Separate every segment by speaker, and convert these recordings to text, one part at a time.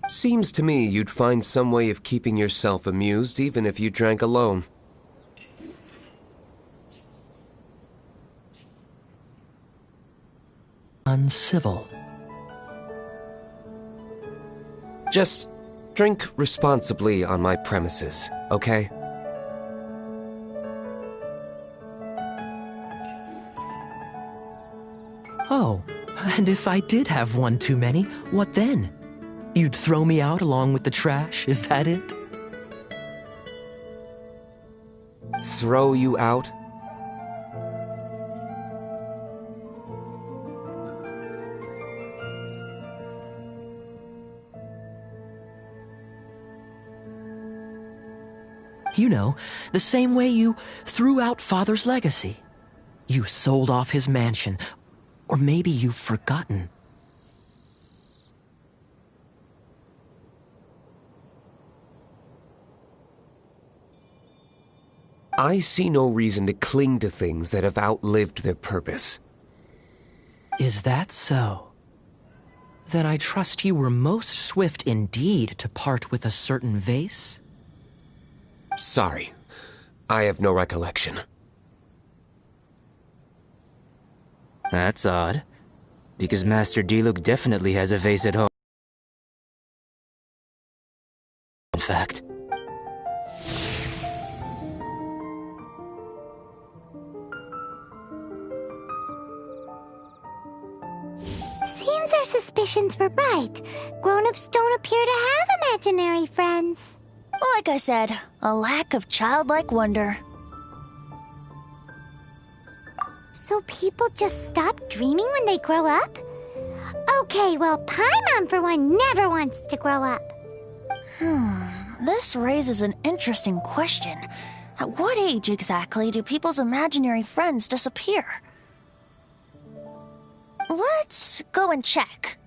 Speaker 1: Seems to me you'd find some way of keeping yourself amused even if you drank alone.
Speaker 2: Uncivil.
Speaker 1: Just drink responsibly on my premises, okay?
Speaker 2: Oh, and if I did have one too many, what then? You'd throw me out along with the trash, is that it?
Speaker 1: Throw you out?
Speaker 2: You know, the same way you threw out Father's legacy. You sold off his mansion, or maybe you've forgotten.
Speaker 1: I see no reason to cling to things that have outlived their purpose.
Speaker 2: Is that so? Then I trust you were most swift indeed to part with a certain vase?
Speaker 1: Sorry, I have no recollection.
Speaker 3: That's odd, because Master Diluc definitely has a vase at home. In fact.
Speaker 4: Seems our suspicions were right. Grown-ups don't appear to have imaginary friends.
Speaker 5: Like I said, a lack of childlike wonder.
Speaker 4: So people just stop dreaming when they grow up? Okay, well, Paimon for one never wants to grow up.
Speaker 5: This raises an interesting question. At what age exactly do people's imaginary friends disappear? Let's go and check.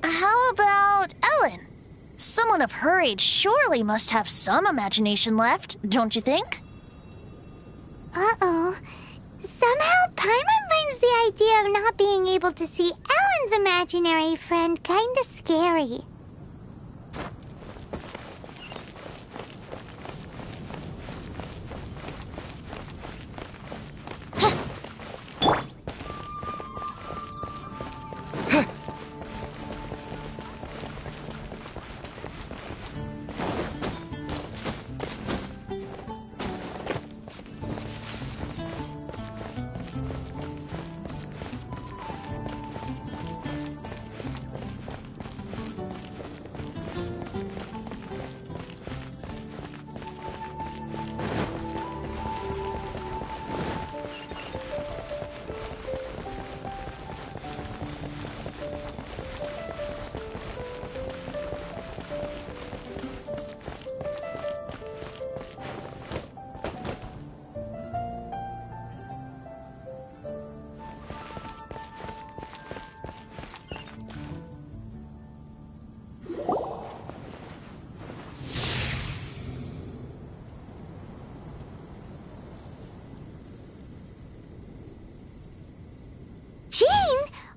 Speaker 5: How about Ellen? Someone of her age surely must have some imagination left, don't you think?
Speaker 4: Uh-oh. Somehow Paimon finds the idea of not being able to see Ellen's imaginary friend kinda scary.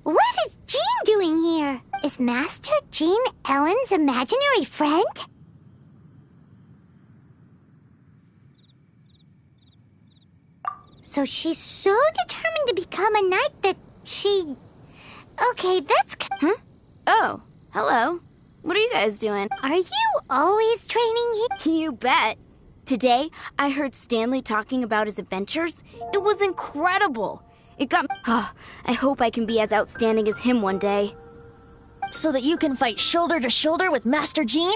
Speaker 4: What is Jean doing here? Is Master Jean Ellen's imaginary friend? So she's so determined to become a knight that she... Okay, that's...
Speaker 6: Huh? Oh, hello. What are you guys doing?
Speaker 4: Are you always training here?
Speaker 6: You bet. Today, I heard Stanley talking about his adventures. It was incredible. It got me... Oh, I hope I can be as outstanding as him one day.
Speaker 5: So that you can fight shoulder to shoulder with Master Jean?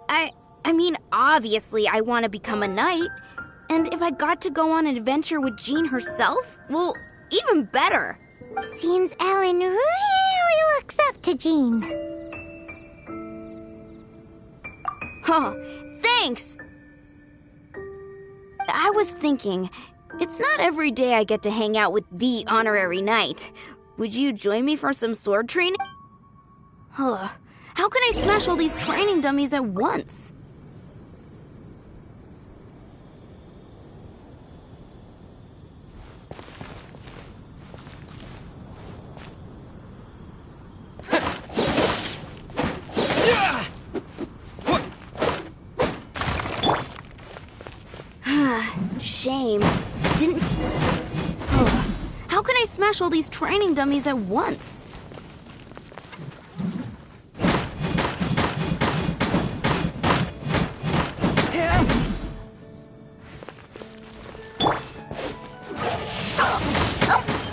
Speaker 6: I mean, obviously I want to become a knight. And if I got to go on an adventure with Jean herself, well, even better.
Speaker 4: Seems Ellen really looks up to Jean.
Speaker 6: Oh, thanks! I was thinking, it's not every day I get to hang out with the honorary knight. Would you join me for some sword training? How can I smash all these training dummies at once? shame. Didn't... Oh, how can I smash all these training dummies at once?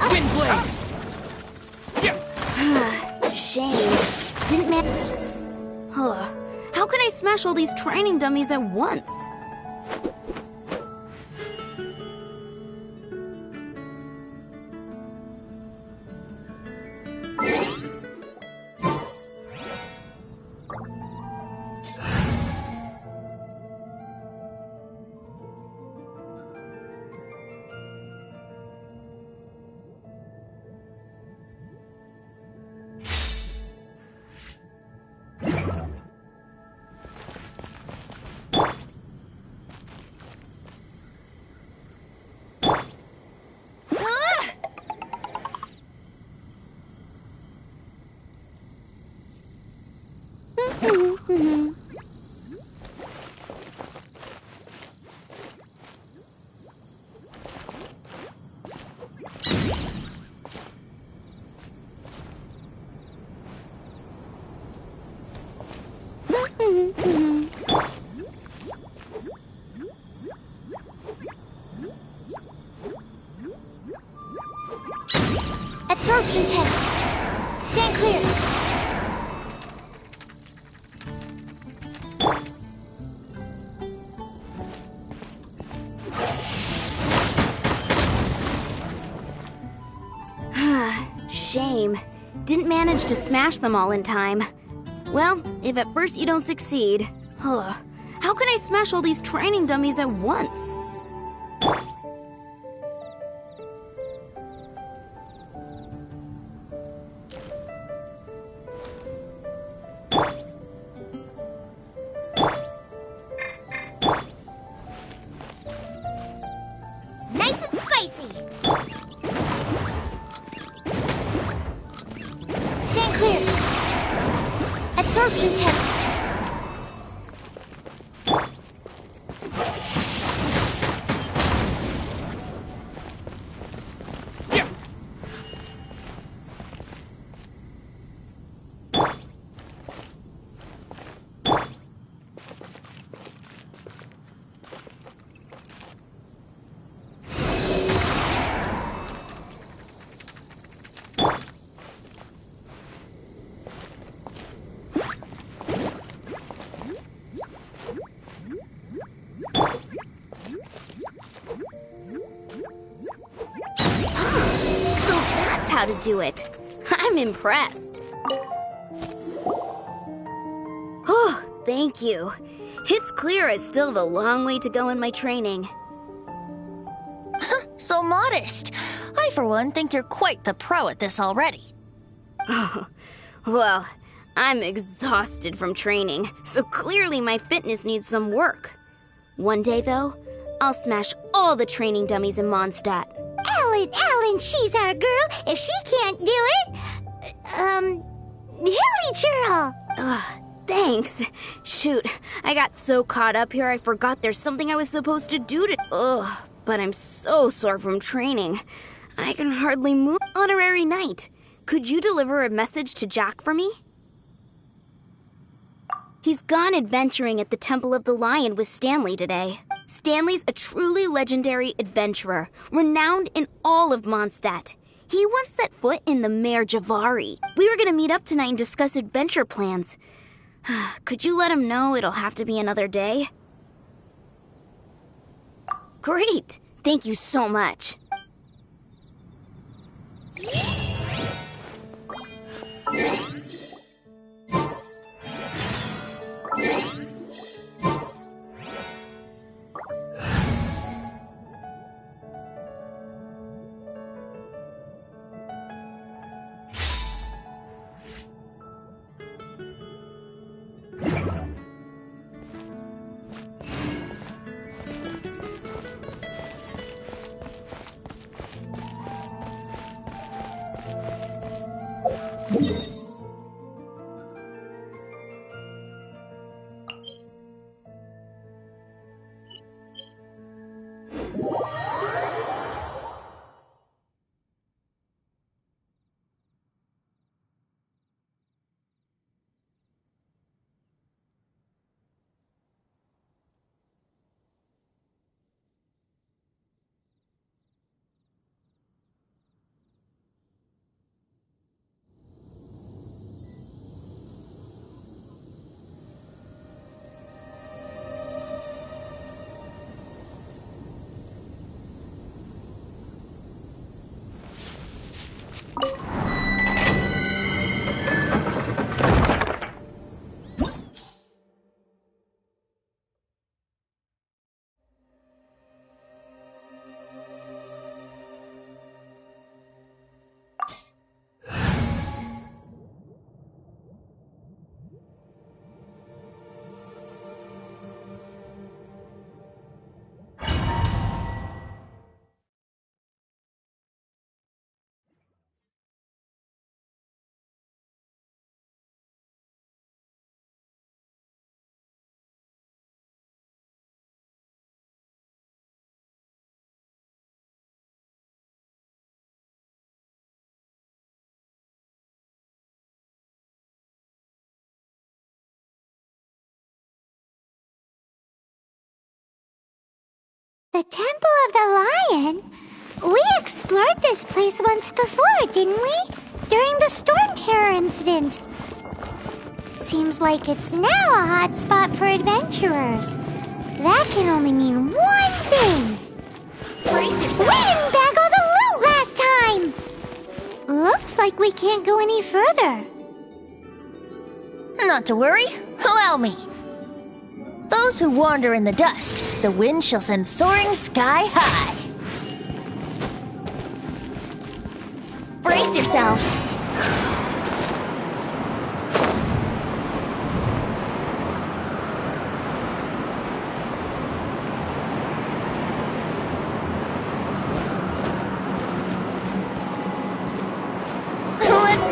Speaker 2: Wind blade!
Speaker 6: Shame. Didn't man... Huh. How can I smash all these training dummies at once?
Speaker 4: Absorption test. Stand clear.
Speaker 6: Shame. Didn't manage to smash them all in time. Well, if at first you don't succeed... How can I smash all these training dummies at once?
Speaker 4: Nice and spicy. Stand clear. Absorption test.
Speaker 6: How to do it. I'm impressed. Oh, thank you. It's clear I still have a long way to go in my training.
Speaker 5: So modest. I, for one, think you're quite the pro at this already.
Speaker 6: Well, I'm exhausted from training, so clearly my fitness needs some work. One day, though, I'll smash all the training dummies in Mondstadt.
Speaker 4: Ellen, she's our girl. If she can't do it, Hilly Churl.
Speaker 6: Thanks. Shoot, I got so caught up here I forgot there's something I was supposed to do to... but I'm so sore from training. I can hardly move. Honorary Knight, could you deliver a message to Jack for me? He's gone adventuring at the Temple of the Lion with Stanley today. Stanley's a truly legendary adventurer, renowned in all of Mondstadt. He once set foot in the Mare Javari. We were gonna meet up tonight and discuss adventure plans. Could you let him know it'll have to be another day? Great! Thank you so much.
Speaker 4: The Temple of the Lion? We explored this place once before, didn't we? During the Storm Terror incident. Seems like it's now a hot spot for adventurers. That can only mean one thing. We didn't bag all the loot last time! Looks like we can't go any further.
Speaker 5: Not to worry, allow me. Those who wander in the dust, the wind shall send soaring sky high. Brace yourself. Let's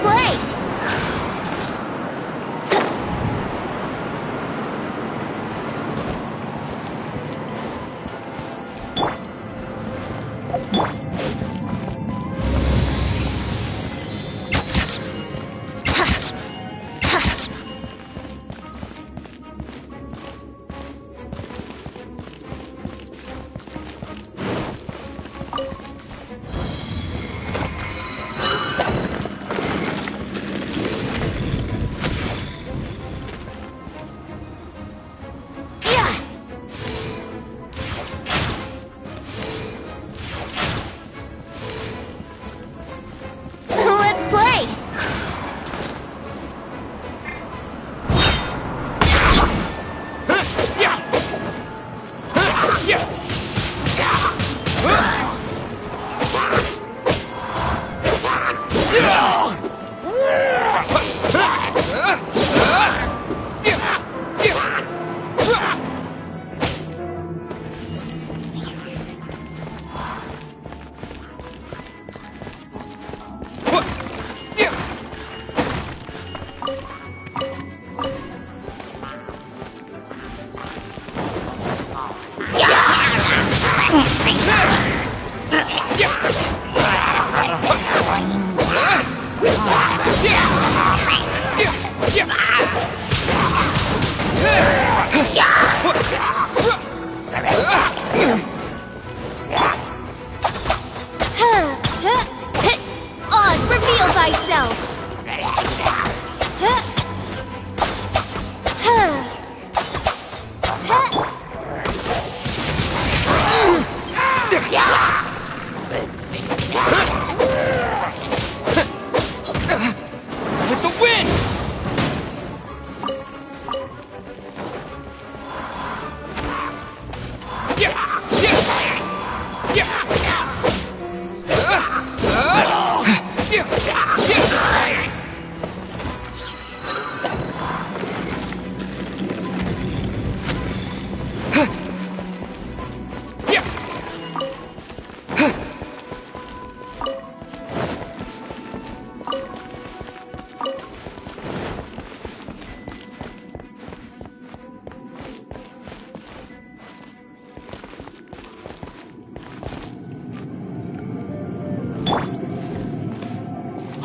Speaker 5: play!
Speaker 4: Oz, reveal thyself!
Speaker 1: With the wind!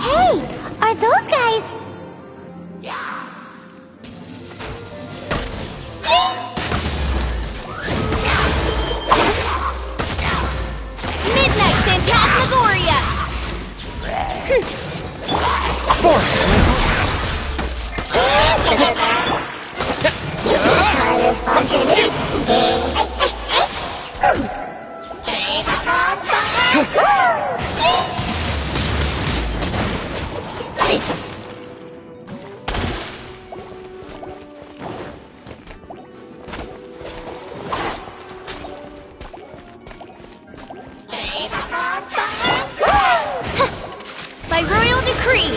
Speaker 4: Hey, are those guys...
Speaker 6: Midnight Phantasmagoria! By royal decree!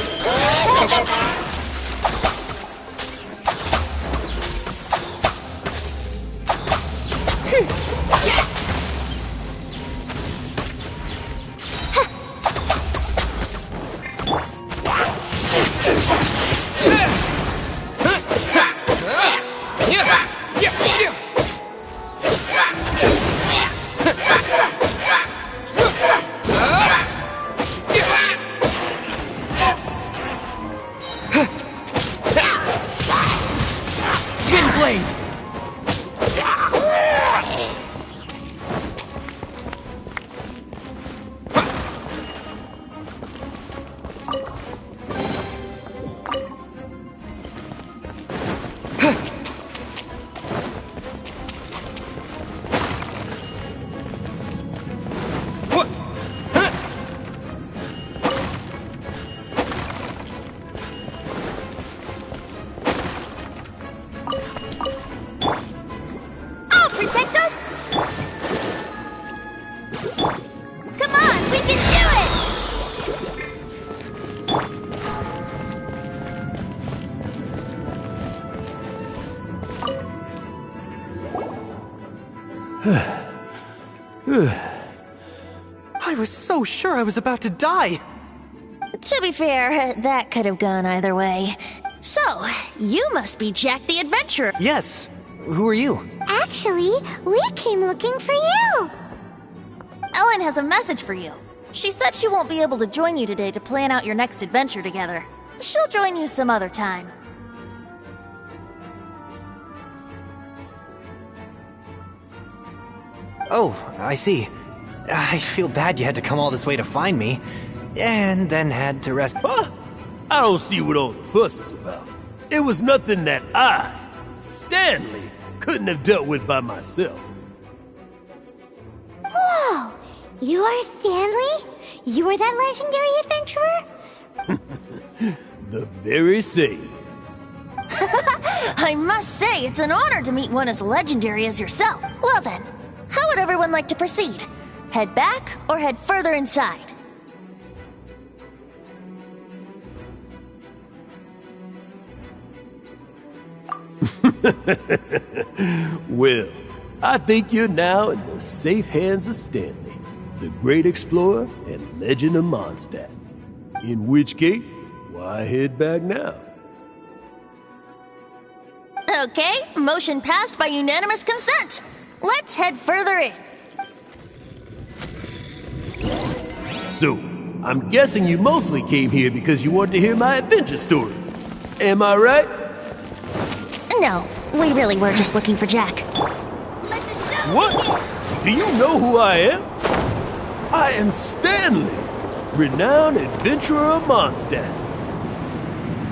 Speaker 2: I was so sure I was about to die.
Speaker 5: To be fair, that could have gone either way. So, you must be Jack the Adventurer.
Speaker 2: Yes. Who are you?
Speaker 4: Actually, we came looking for you.
Speaker 5: Ellen has a message for you. She said she won't be able to join you today to plan out your next adventure together. She'll join you some other time.
Speaker 2: Oh, I see. I feel bad you had to come all this way to find me, and then had to rest.
Speaker 7: Huh? I don't see what all the fuss is about. It was nothing that I, Stanley, couldn't have dealt with by myself.
Speaker 4: Whoa! You are Stanley? You are that legendary adventurer?
Speaker 7: The very same.
Speaker 5: I must say, it's an honor to meet one as legendary as yourself. Well then, how would everyone like to proceed? Head back or head further inside?
Speaker 7: Well, I think you're now in the safe hands of Stanley, the great explorer and legend of Mondstadt. In which case, why head back now?
Speaker 5: Okay, motion passed by unanimous consent. Let's head further in.
Speaker 7: So, I'm guessing you mostly came here because you want to hear my adventure stories. Am I right?
Speaker 5: No, we really were just looking for Jack.
Speaker 7: What? Do you know who I am? I am Stanley, renowned adventurer of Mondstadt.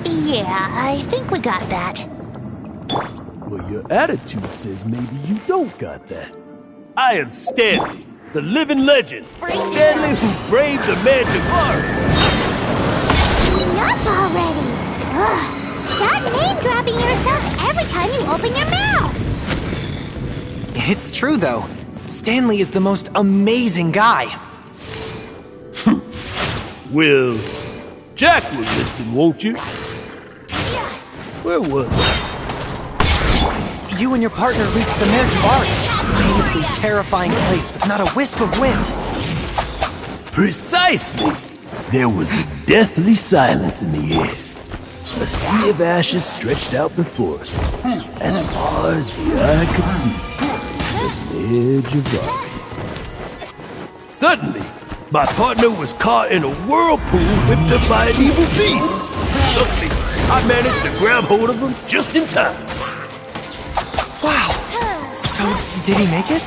Speaker 5: Yeah, I think we got that.
Speaker 7: Well, your attitude says maybe you don't got that. I am Stanley, the living legend. Stanley who braved the Mantivari.
Speaker 4: Enough already! Ugh. Stop name-dropping yourself every time you open your mouth!
Speaker 2: It's true, though. Stanley is the most amazing guy.
Speaker 7: Well, Jack will listen, won't you? Where was I?
Speaker 2: You and your partner reached the Mantivari, a famously terrifying place with not a wisp of wind.
Speaker 7: Precisely! There was a deathly silence in the air. A sea of ashes stretched out before us, as far as the eye could see, at the edge of rock. Suddenly, my partner was caught in a whirlpool whipped up by an evil beast. Luckily, I managed to grab hold of him just in time.
Speaker 2: Wow. So, did he make it?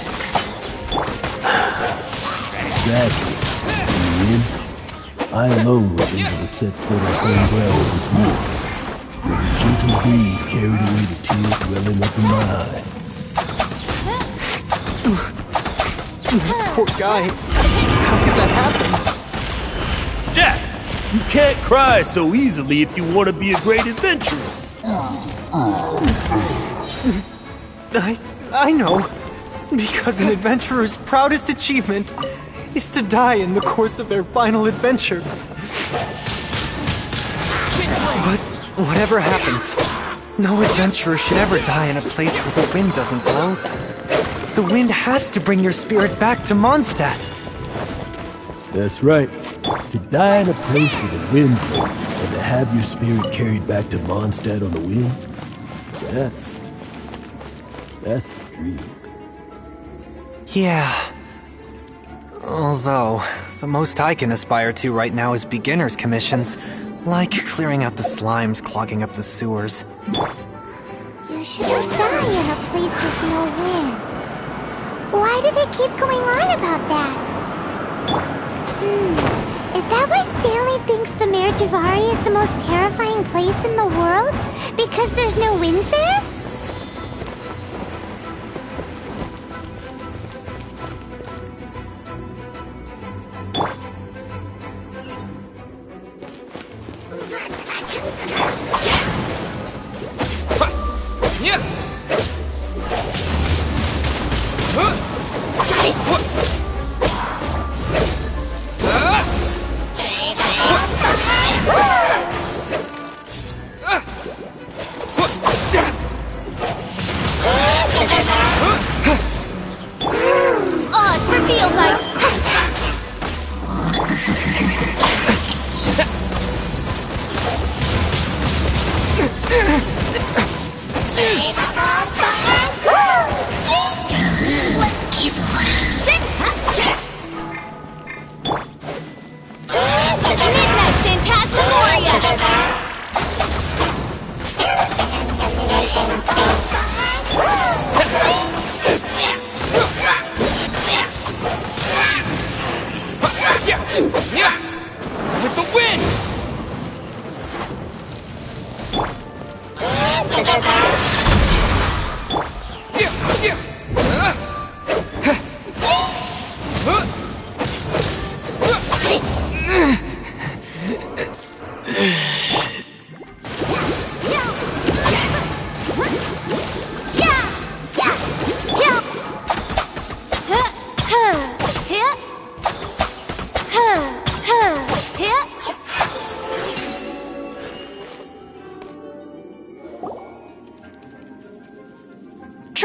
Speaker 7: Exactly. In the end, I alone was able to set foot on home ground once more. Where the gentle breeze carried away the tears welling up in my eyes.
Speaker 2: Poor guy. How could that happen?
Speaker 7: Jack, you can't cry so easily if you want to be a great adventurer.
Speaker 2: I know. Because an adventurer's proudest achievement is to die in the course of their final adventure. But whatever happens, no adventurer should ever die in a place where the wind doesn't blow. The wind has to bring your spirit back to Mondstadt.
Speaker 7: That's right. To die in a place where the wind blows, and to have your spirit carried back to Mondstadt on the wind, that's the dream.
Speaker 2: Yeah. Although, the most I can aspire to right now is beginner's commissions, like clearing out the slimes clogging up the sewers.
Speaker 4: You shouldn't die in a place with no wind. Why do they keep going on about that? Is that why Stanley thinks the Mantivari is the most terrifying place in the world? Because there's no wind there?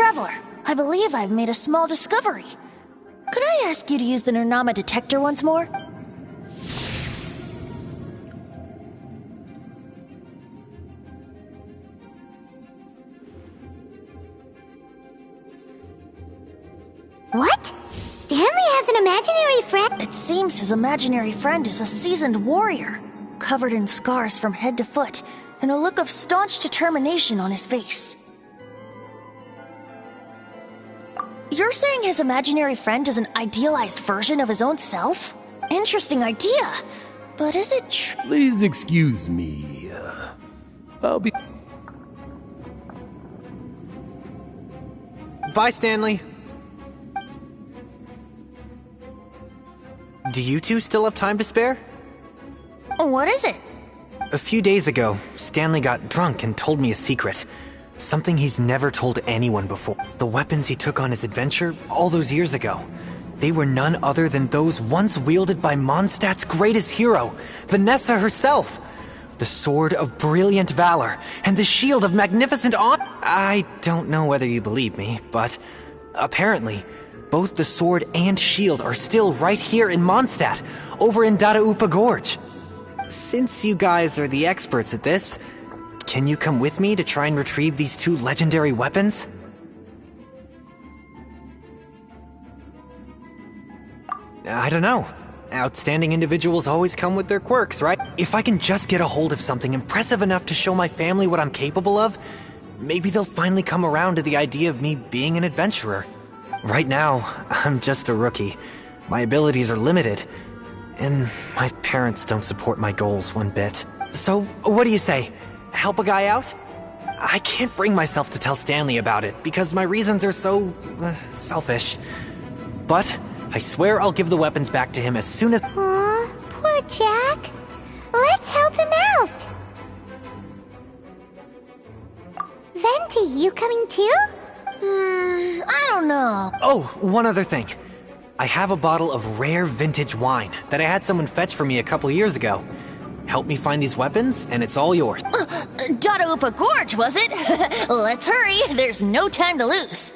Speaker 5: Traveler, I believe I've made a small discovery. Could I ask you to use the Nernama detector once more?
Speaker 4: What? Stanley has an imaginary friend?
Speaker 5: It seems his imaginary friend is a seasoned warrior, covered in scars from head to foot, and a look of staunch determination on his face. You're saying his imaginary friend is an idealized version of his own self? Interesting idea, but is it true?
Speaker 7: Please excuse me. I'll be...
Speaker 2: Bye, Stanley. Do you two still have time to spare?
Speaker 5: What is it?
Speaker 2: A few days ago, Stanley got drunk and told me a secret. Something he's never told anyone before. The weapons he took on his adventure all those years ago. They were none other than those once wielded by Mondstadt's greatest hero, Vanessa herself. The sword of brilliant valor and the shield of magnificent honor. I don't know whether you believe me, but apparently, both the sword and shield are still right here in Mondstadt, over in Dadaupa Gorge. Since you guys are the experts at this, can you come with me to try and retrieve these two legendary weapons? I don't know. Outstanding individuals always come with their quirks, right? If I can just get a hold of something impressive enough to show my family what I'm capable of, maybe they'll finally come around to the idea of me being an adventurer. Right now, I'm just a rookie. My abilities are limited, and my parents don't support my goals one bit. So, what do you say? Help a guy out? I can't bring myself to tell Stanley about it, because my reasons are so... selfish. But I swear I'll give the weapons back to him as soon as...
Speaker 4: Aw, poor Jack. Let's help him out. Venti, you coming too?
Speaker 5: I don't know.
Speaker 2: Oh, one other thing. I have a bottle of rare vintage wine that I had someone fetch for me a couple years ago. Help me find these weapons, and it's all yours.
Speaker 5: Dadaupa Gorge, was it? Let's hurry, there's no time to lose.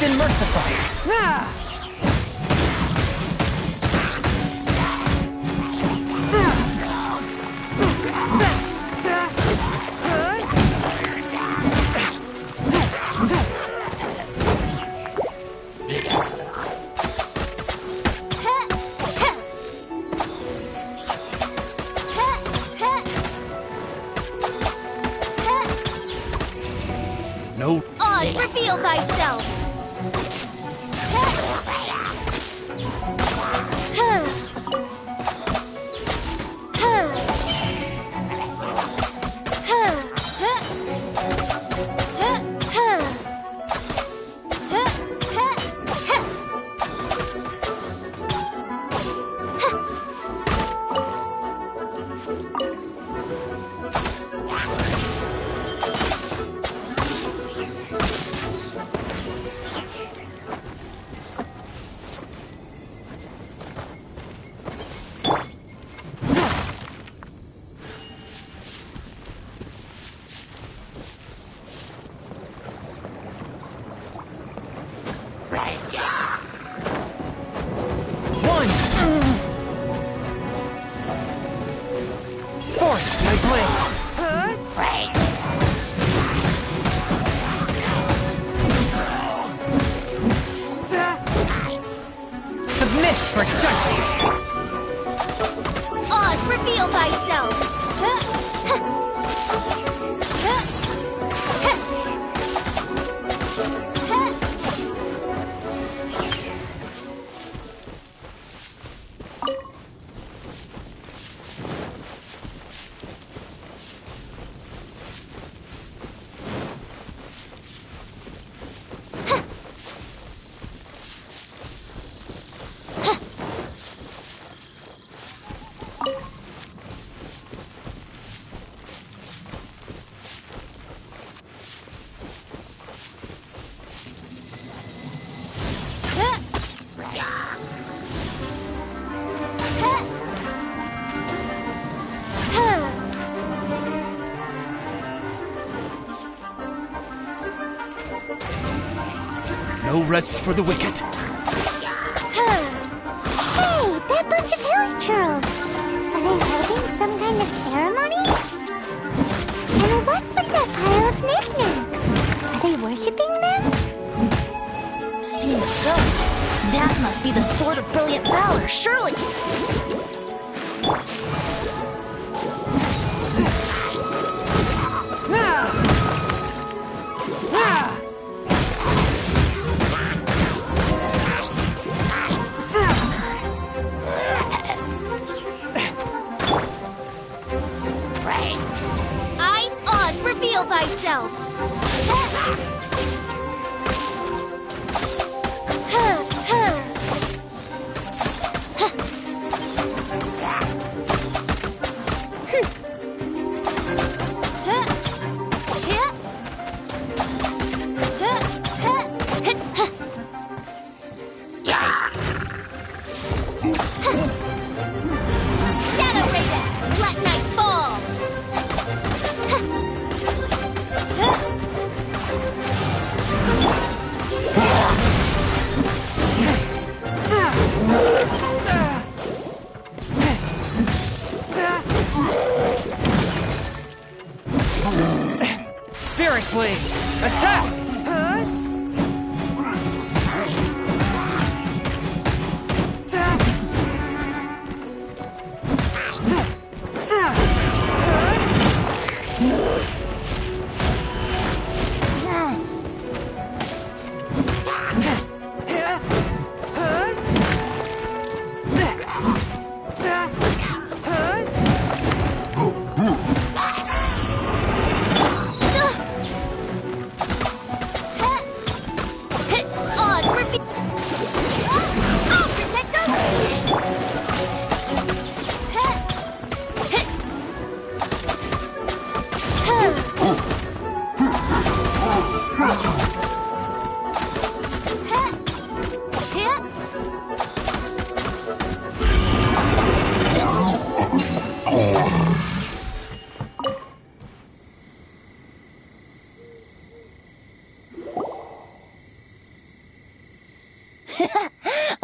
Speaker 2: been merciful.
Speaker 7: No.
Speaker 5: Oz, reveal thyself!
Speaker 2: Force my blade. Submit for judgment.
Speaker 5: Oz, reveal thyself!
Speaker 7: No rest for the wicked.
Speaker 4: Hey, that bunch of villagers! Are they holding some kind of ceremony? And what's with that pile of knickknacks? Are they worshipping them?
Speaker 5: Seems so. That must be the Sword of Brilliant Valor, surely! Oz, reveal thyself! Shadow Raven, let night fall!
Speaker 2: Spirit Blade, attack!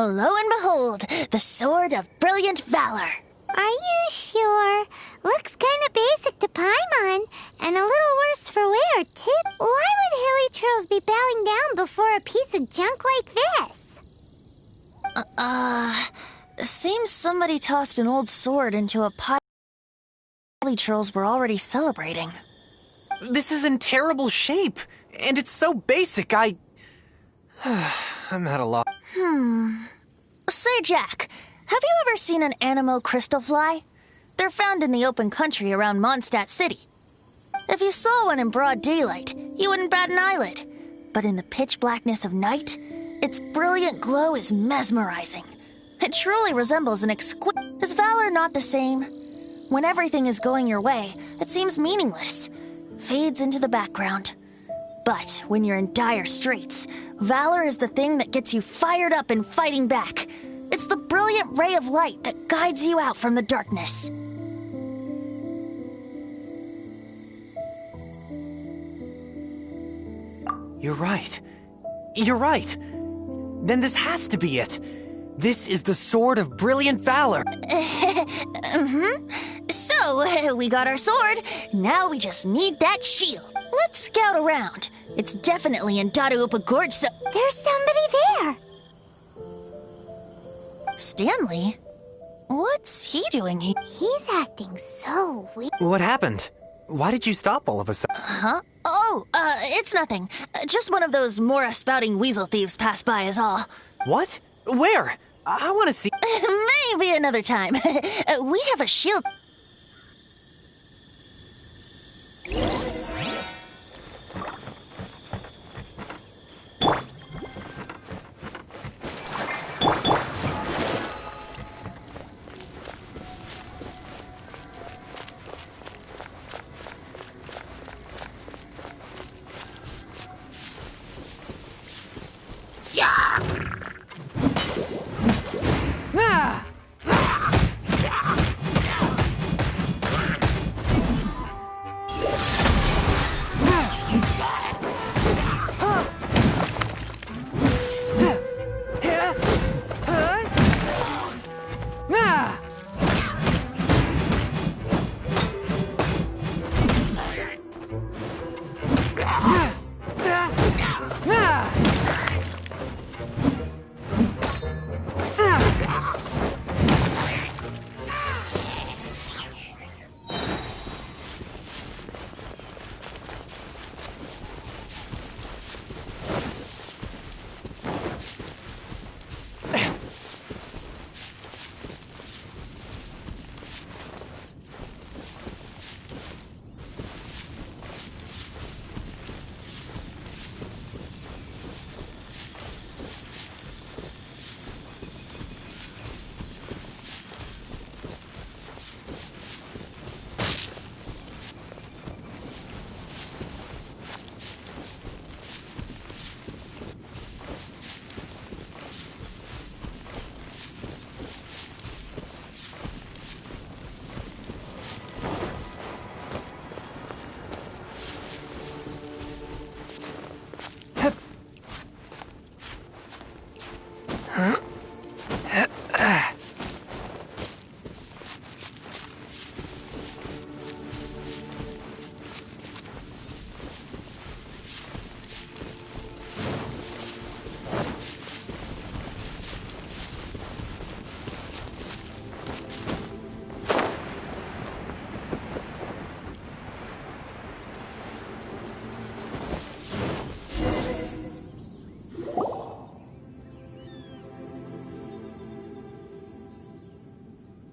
Speaker 5: Lo and behold, the Sword of Brilliant Valor.
Speaker 4: Are you sure? Looks kinda basic to Paimon, and a little worse for wear, too. Why would hilly trolls be bowing down before a piece of junk like this?
Speaker 5: Seems somebody tossed an old sword into a pile hilly trolls were already celebrating.
Speaker 2: This is in terrible shape, and it's so basic, I'm at a loss.
Speaker 5: Say, Jack, have you ever seen an Anemo crystal fly? They're found in the open country around Mondstadt City. If you saw one in broad daylight, you wouldn't bat an eyelid. But in the pitch blackness of night, its brilliant glow is mesmerizing. It truly resembles an exquisite... Is valor not the same? When everything is going your way, it seems meaningless, fades into the background. But when you're in dire straits, valor is the thing that gets you fired up and fighting back. It's the brilliant ray of light that guides you out from the darkness.
Speaker 2: You're right. You're right. Then this has to be it. This is the Sword of Brilliant Valor.
Speaker 5: So, we got our sword. Now we just need that shield. Let's scout around. It's definitely in Dadaupa Gorge, so...
Speaker 4: There's somebody there.
Speaker 5: Stanley? What's he doing here?
Speaker 4: He's acting so weird.
Speaker 2: What happened? Why did you stop all of a sudden?
Speaker 5: Huh? Oh, it's nothing. Just one of those Mora spouting weasel thieves passed by is all.
Speaker 2: What? Where? I want to see...
Speaker 5: Maybe another time. We have a shield...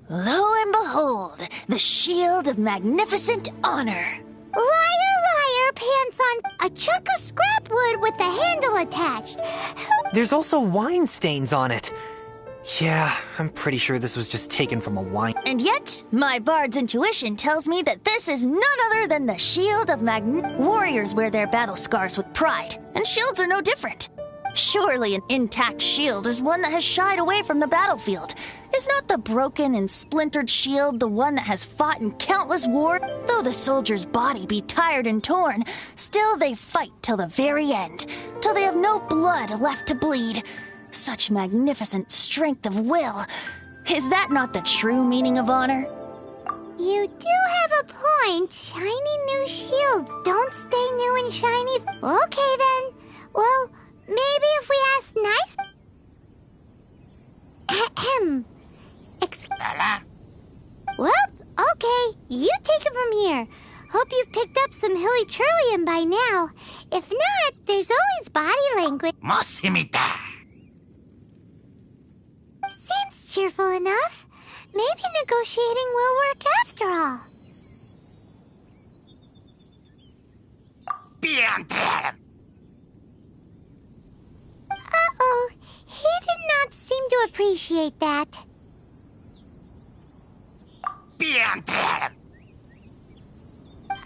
Speaker 5: Lo and behold, the shield of magnificent honor.
Speaker 4: Liar, liar, pants on a chunk of scrap wood with the handle attached.
Speaker 2: There's also wine stains on it. Yeah, I'm pretty sure this was just taken from a wine.
Speaker 5: And yet, my bard's intuition tells me that this is none other than the shield of Warriors wear their battle scars with pride, and shields are no different. Surely an intact shield is one that has shied away from the battlefield. Is not the broken and splintered shield the one that has fought in countless wars? Though the soldier's body be tired and torn, still they fight till the very end, till they have no blood left to bleed. Such magnificent strength of will. Is that not the true meaning of honor?
Speaker 4: You do have a point. Shiny new shields don't stay new and shiny. Okay then. Well, maybe if we ask nice. Ahem. Well, okay. You take it from here. Hope you've picked up some hilly trillium by now. If not, there's always body language. Seems cheerful enough. Maybe negotiating will work after all. Uh-oh. He did not seem to appreciate that.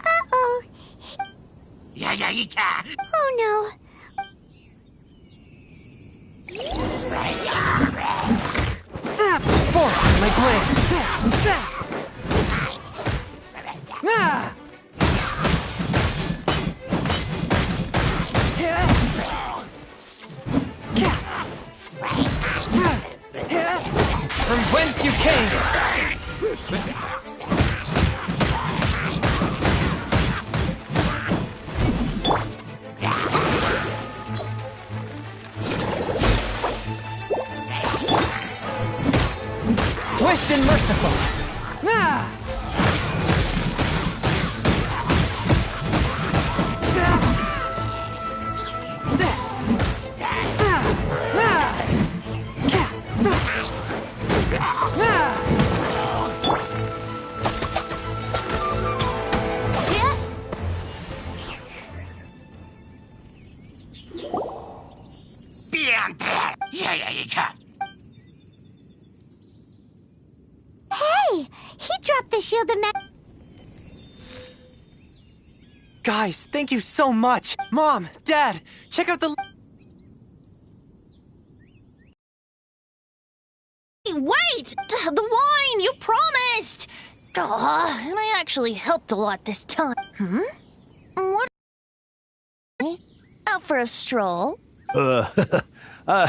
Speaker 4: Uh-oh. Oh no.
Speaker 2: Zap! Fork! My blade! Ah! From whence you came! Swift and merciful! Ah!
Speaker 4: Hey! He dropped the shield of
Speaker 2: Guys, thank you so much! Mom, Dad, check out the...
Speaker 5: Wait! The wine! You promised! And I actually helped a lot this time. What? Out for a stroll?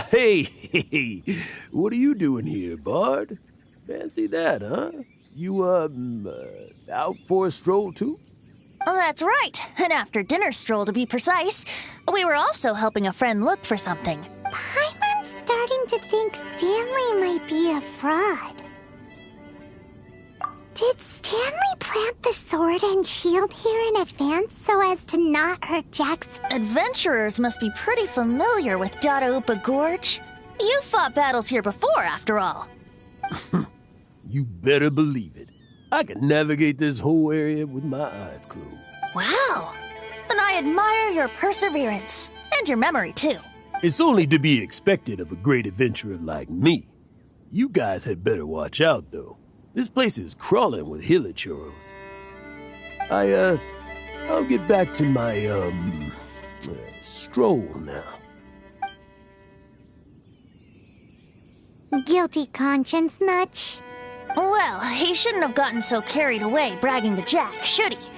Speaker 7: Hey, what are you doing here, Bard? Fancy that, huh? You, out for a stroll, too?
Speaker 5: Oh, that's right. An after-dinner stroll, to be precise. We were also helping a friend look for something.
Speaker 4: Paimon's starting to think Stanley might be a fraud. Did Stanley plant the sword and shield here in advance so as to not hurt Jack's...
Speaker 5: Adventurers must be pretty familiar with Dadaupa Gorge. You fought battles here before, after all.
Speaker 7: You better believe it. I can navigate this whole area with my eyes closed.
Speaker 5: Wow. And I admire your perseverance. And your memory, too.
Speaker 7: It's only to be expected of a great adventurer like me. You guys had better watch out, though. This place is crawling with hilichurros. I'll get back to my, stroll now.
Speaker 4: Guilty conscience much?
Speaker 5: Well, he shouldn't have gotten so carried away bragging to Jack, should he?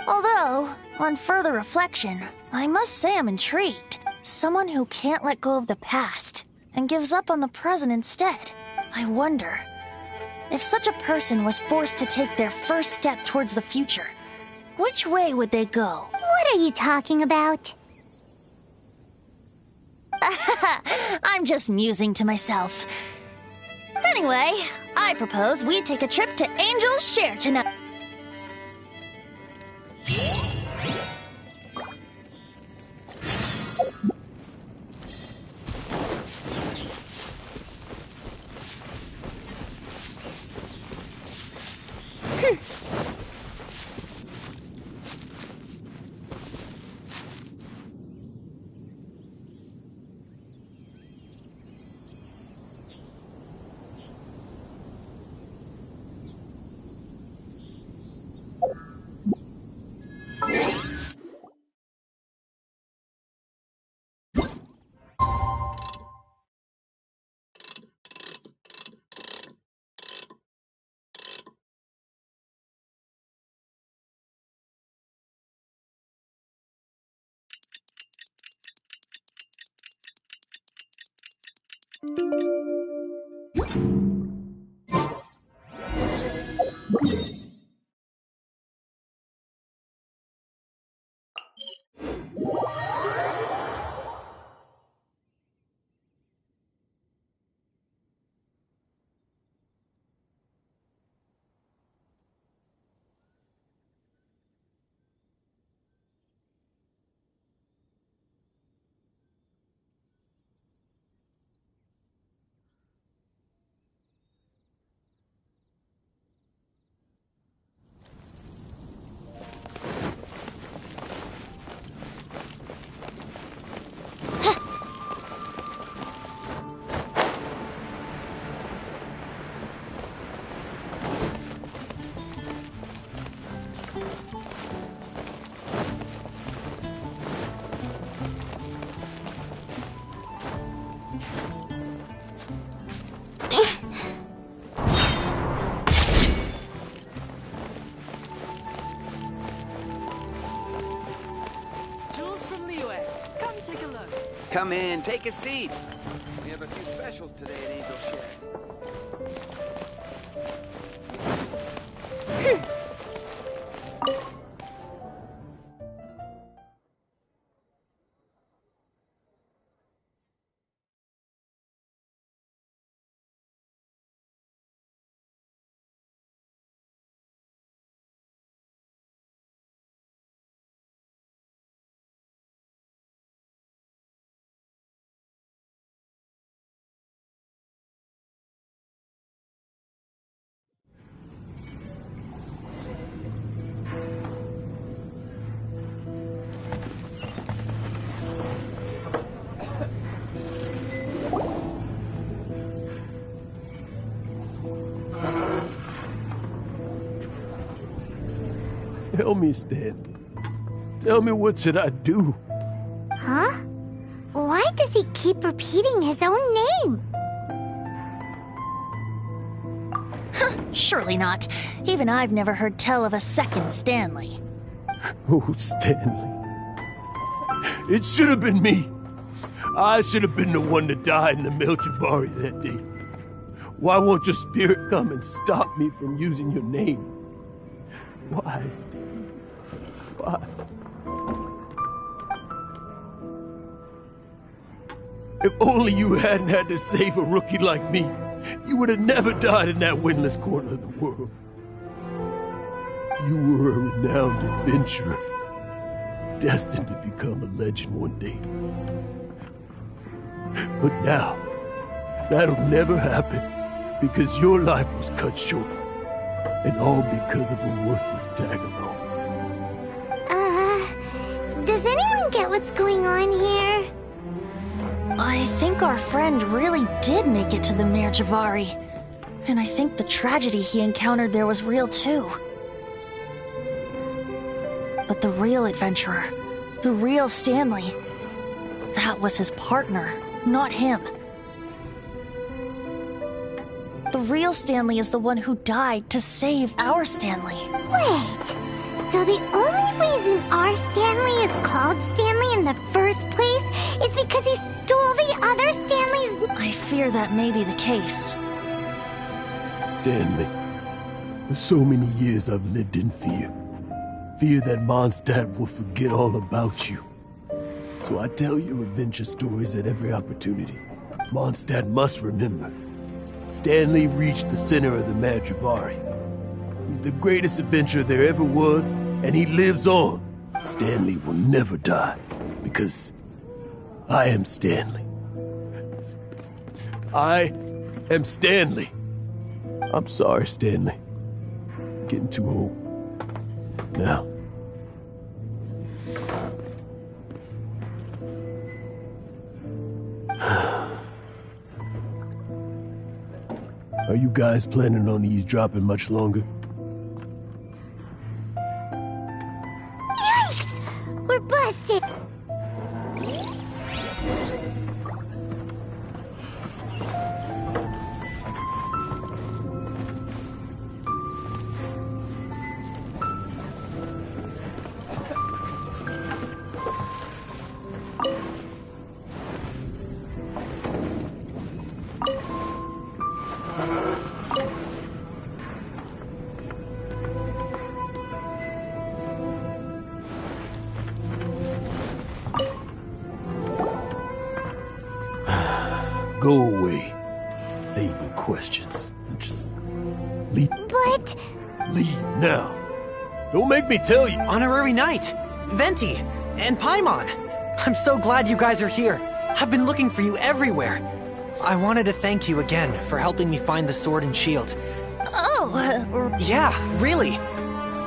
Speaker 5: Although, on further reflection, I must say I'm intrigued. Someone who can't let go of the past and gives up on the present instead. I wonder, if such a person was forced to take their first step towards the future, which way would they go?
Speaker 4: What are you talking about?
Speaker 5: I'm just musing to myself. Anyway, I propose we take a trip to Angel's Share tonight.
Speaker 8: Come in, take a seat. We have a few specials today at Angel Shack.
Speaker 7: Tell me, Stanley. Tell me, what should I do?
Speaker 4: Huh? Why does he keep repeating his own name?
Speaker 5: Surely not. Even I've never heard tell of a second Stanley.
Speaker 7: Oh, Stanley. It should have been me. I should have been the one that died in the Melchivari that day. Why won't your spirit come and stop me from using your name? Why, Stanley? Why? If only you hadn't had to save a rookie like me, you would have never died in that windless corner of the world. You were a renowned adventurer, destined to become a legend one day. But now, that'll never happen, because your life was cut short, and all because of a worthless tag-along.
Speaker 4: Does anyone get what's going on here?
Speaker 5: I think our friend really did make it to the Merjavari. And I think the tragedy he encountered there was real too. But the real adventurer, the real Stanley, that was his partner, not him. The real Stanley is the one who died to save our Stanley.
Speaker 4: Wait, so the only reason our Stanley is called Stanley in the first place is because he stole the other Stanley's...
Speaker 5: I fear that may be the case.
Speaker 7: Stanley, for so many years I've lived in fear. Fear that Mondstadt will forget all about you. So I tell you adventure stories at every opportunity. Mondstadt must remember. Stanley reached the center of the Merjavari. He's the greatest adventurer there ever was, and he lives on. Stanley will never die, because I am Stanley. I am Stanley. I'm sorry, Stanley. Getting too old. Now. Are you guys planning on eavesdropping much longer?
Speaker 4: Yikes! We're busted!
Speaker 7: go away. Save your questions. Just leave.
Speaker 4: But...
Speaker 7: Leave now. Don't make me tell you.
Speaker 2: Honorary Knight, Venti, and Paimon. I'm so glad you guys are here. I've been looking for you everywhere. I wanted to thank you again for helping me find the sword and shield.
Speaker 5: Oh,
Speaker 2: Yeah, really.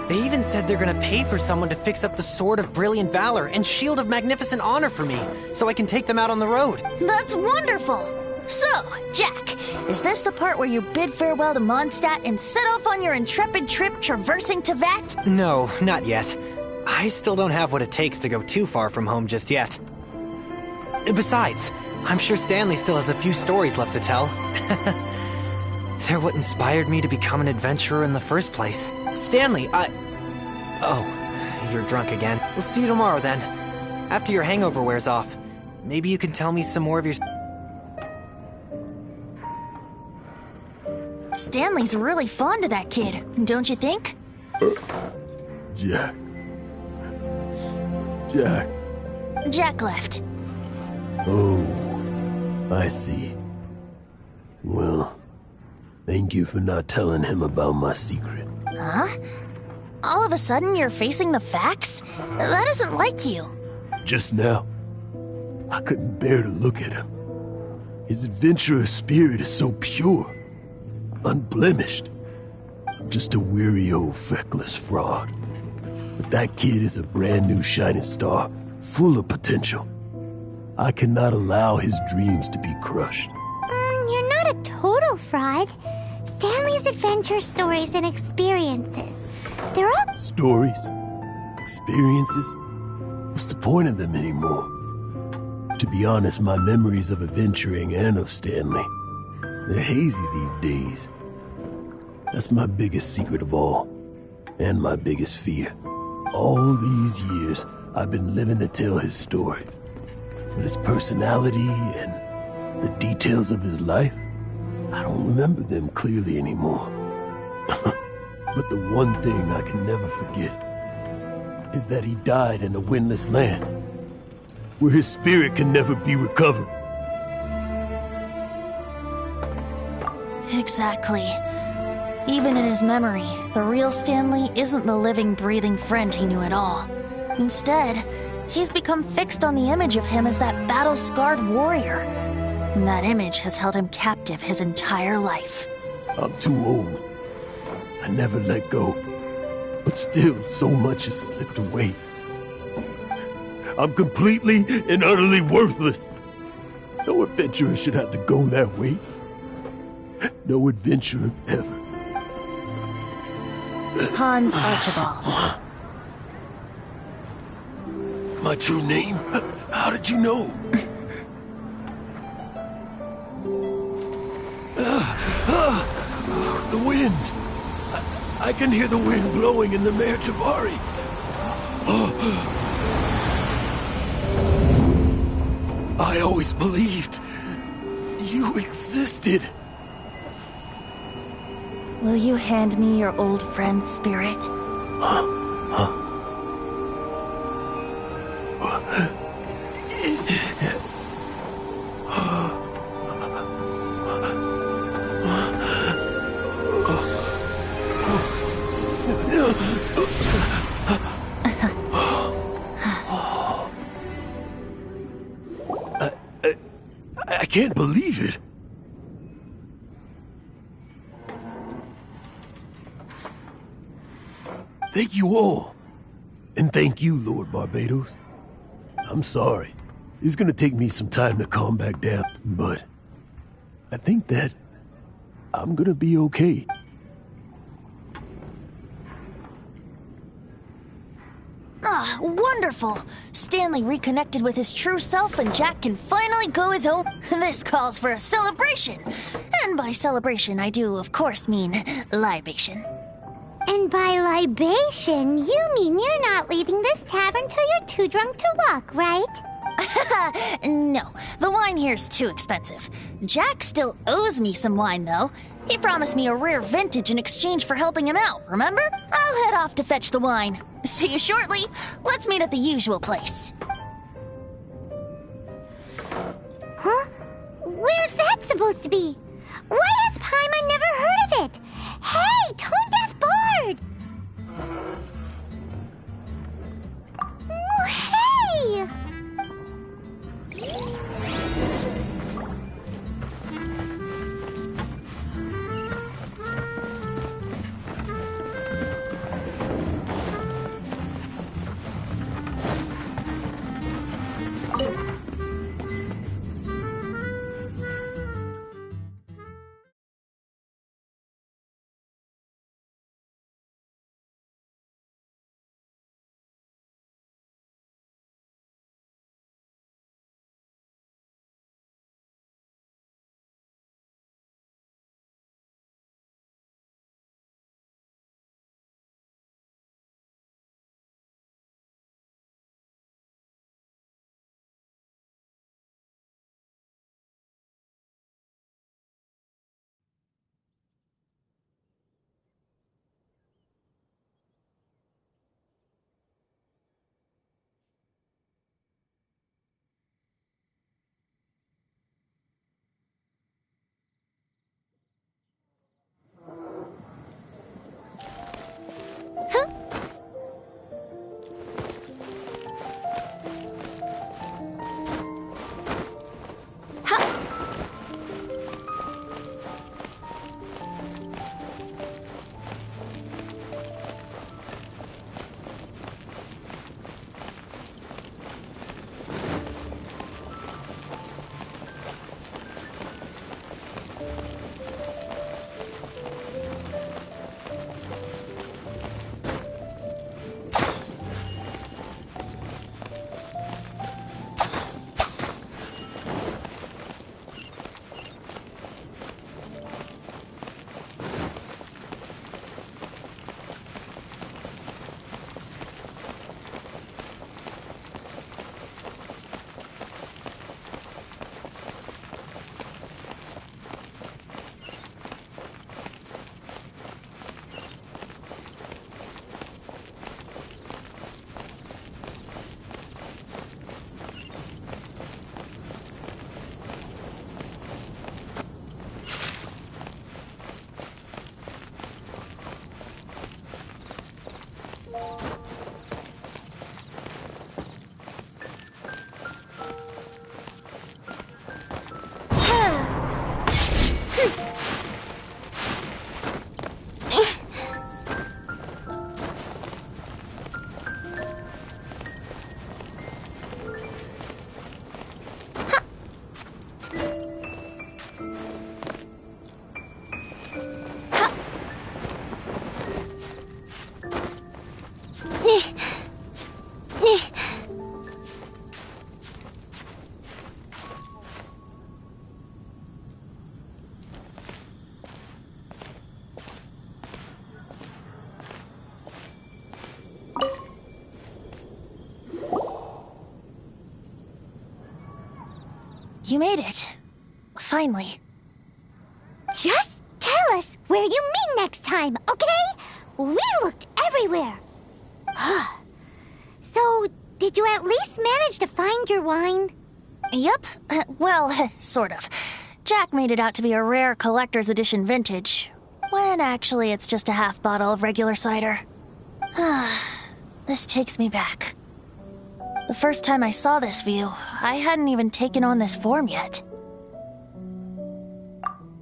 Speaker 2: They even said they're gonna pay for someone to fix up the Sword of Brilliant Valor and Shield of Magnificent Honor for me, so I can take them out on the road.
Speaker 5: that's wonderful! So, Jack, is this the part where you bid farewell to Mondstadt and set off on your intrepid trip traversing Tevat?
Speaker 2: No, not yet. I still don't have what it takes to go too far from home just yet. Besides, I'm sure Stanley still has a few stories left to tell. They're what inspired me to become an adventurer in the first place. Stanley, Oh, you're drunk again. We'll see you tomorrow then. After your hangover wears off. Maybe you can tell me some more of your...
Speaker 5: Stanley's really fond of that kid, don't you think?
Speaker 7: Jack. Jack.
Speaker 5: Jack left.
Speaker 7: Oh, I see. Well, thank you for not telling him about my secret.
Speaker 5: Huh? All of a sudden you're facing the facts? That isn't like you.
Speaker 7: Just now, I couldn't bear to look at him. His adventurous spirit is so pure, unblemished. I'm just a weary old feckless fraud. But that kid is a brand new shining star, full of potential. I cannot allow his dreams to be crushed.
Speaker 4: You're not a total fraud. Stanley's adventure stories and experiences. They're all...
Speaker 7: Stories? Experiences? What's the point of them anymore? To be honest, my memories of adventuring and of Stanley, they're hazy these days. That's my biggest secret of all, and my biggest fear. All these years, I've been living to tell his story. But his personality and the details of his life, I don't remember them clearly anymore. But the one thing I can never forget is that he died in a windless land, where his spirit can never be recovered.
Speaker 5: Exactly. Even in his memory, the real Stanley isn't the living, breathing friend he knew at all. Instead, he's become fixed on the image of him as that battle-scarred warrior. And that image has held him captive his entire life.
Speaker 7: I'm too old. I never let go. But still, so much has slipped away. I'm completely and utterly worthless. No adventurer should have to go that way. No adventurer ever.
Speaker 5: Hans Archibald.
Speaker 7: My true name? How did you know? The wind. I can hear the wind blowing in the Mare Javari. I always believed you existed.
Speaker 5: Will you hand me your old friend's spirit?
Speaker 7: I can't believe it. Thank you all. And thank you, Lord Barbados. I'm sorry. It's gonna take me some time to calm back down, but I think that I'm gonna be okay.
Speaker 5: Ah, wonderful! Stanley reconnected with his true self and Jack can finally go his own... This calls for a celebration! And by celebration, I do, of course, mean libation.
Speaker 4: And by libation, you mean you're not leaving this tavern till you're too drunk to walk, right?
Speaker 5: No, the wine here's too expensive. Jack still owes me some wine, though. He promised me a rare vintage in exchange for helping him out, remember? I'll head off to fetch the wine. See you shortly. Let's meet at the usual place.
Speaker 4: Huh? Where's that supposed to be? Why has Paimon never heard of it? Hey, Tone Deaf Bard! Oh, hey!
Speaker 5: You made it. Finally.
Speaker 4: Just tell us where you meet next time, okay? We looked everywhere. So, did you at least manage to find your wine?
Speaker 5: Yep. Well, sort of. Jack made it out to be a rare collector's edition vintage, when actually it's just a half bottle of regular cider. This takes me back. The first time I saw this view, I hadn't even taken on this form yet.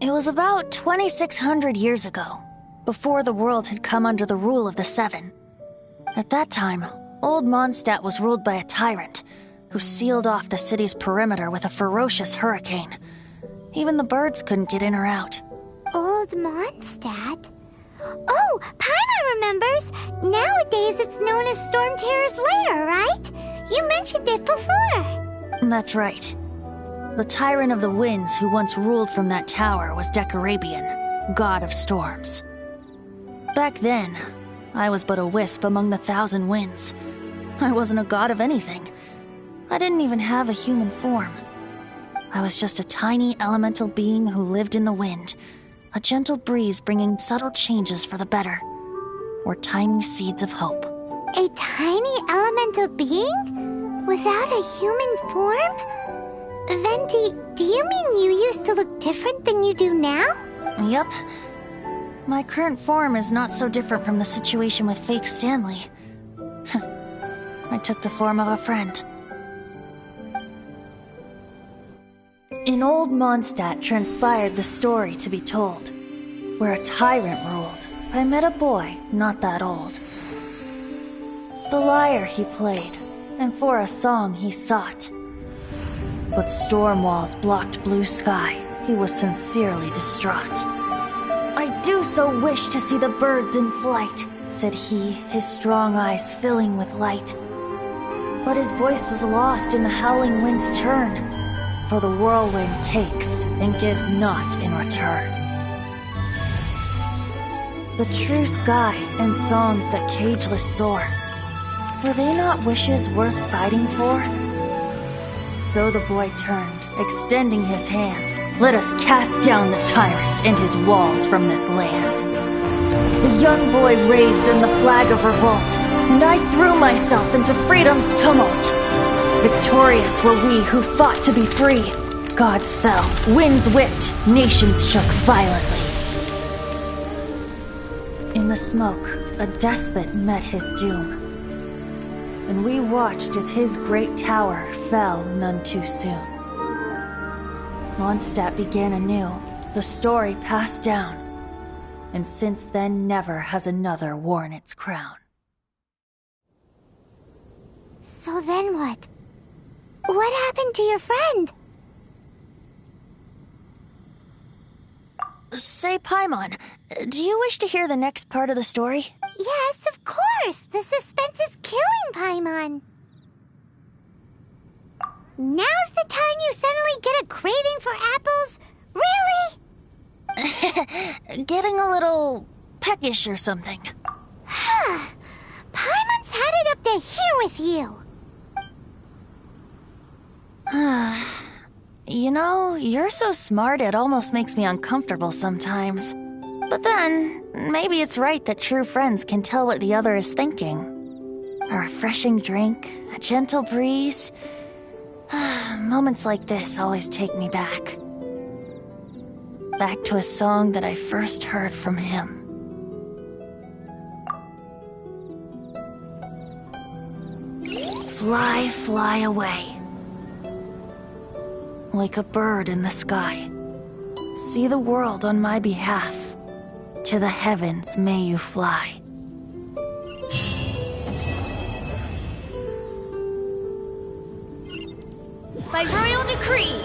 Speaker 5: It was about 2,600 years ago, before the world had come under the rule of the Seven. At that time, Old Mondstadt was ruled by a tyrant, who sealed off the city's perimeter with a ferocious hurricane. Even the birds couldn't get in or out.
Speaker 4: Old Mondstadt? Oh, Paimon remembers! Nowadays it's known as Storm Terror's lair, right? You mentioned it before.
Speaker 5: That's right. The Tyrant of the Winds who once ruled from that tower was Decarabian, god of storms. Back then, I was but a wisp among the thousand winds. I wasn't a god of anything. I didn't even have a human form. I was just a tiny elemental being who lived in the wind, a gentle breeze bringing subtle changes for the better, or tiny seeds of hope.
Speaker 4: A tiny elemental being? Without a human form? Venti, do you mean you used to look different than you do now?
Speaker 5: Yep. My current form is not so different from the situation with fake Stanley. I took the form of a friend. In old Mondstadt transpired the story to be told, where a tyrant ruled. I met a boy not that old. The lyre he played, and for a song he sought. But storm walls blocked blue sky. He was sincerely distraught. I do so wish to see the birds in flight, said he, his strong eyes filling with light. But his voice was lost in the howling wind's churn, for the whirlwind takes and gives not in return. The true sky and songs that cageless soar, were they not wishes worth fighting for? So the boy turned, extending his hand. Let us cast down the tyrant and his walls from this land. The young boy raised then the flag of revolt, and I threw myself into freedom's tumult. Victorious were we who fought to be free. Gods fell, winds whipped, nations shook violently. In the smoke, a despot met his doom, and we watched as his great tower fell none too soon. Mondstadt began anew, the story passed down, and since then never has another worn its crown.
Speaker 4: So then what? What happened to your friend?
Speaker 5: Say, Paimon, do you wish to hear the next part of the story?
Speaker 4: Yes, of course! The suspense is killing, Paimon! Now's the time you suddenly get a craving for apples? Really?
Speaker 5: Getting a little peckish or something.
Speaker 4: Paimon's had it up to here with you!
Speaker 5: You know, you're so smart it almost makes me uncomfortable sometimes. But then, maybe it's right that true friends can tell what the other is thinking. A refreshing drink, a gentle breeze. Moments like this always take me back. Back to a song that I first heard from him. Fly, fly away. Like a bird in the sky. See the world on my behalf. To the heavens may you fly.
Speaker 6: By royal decree!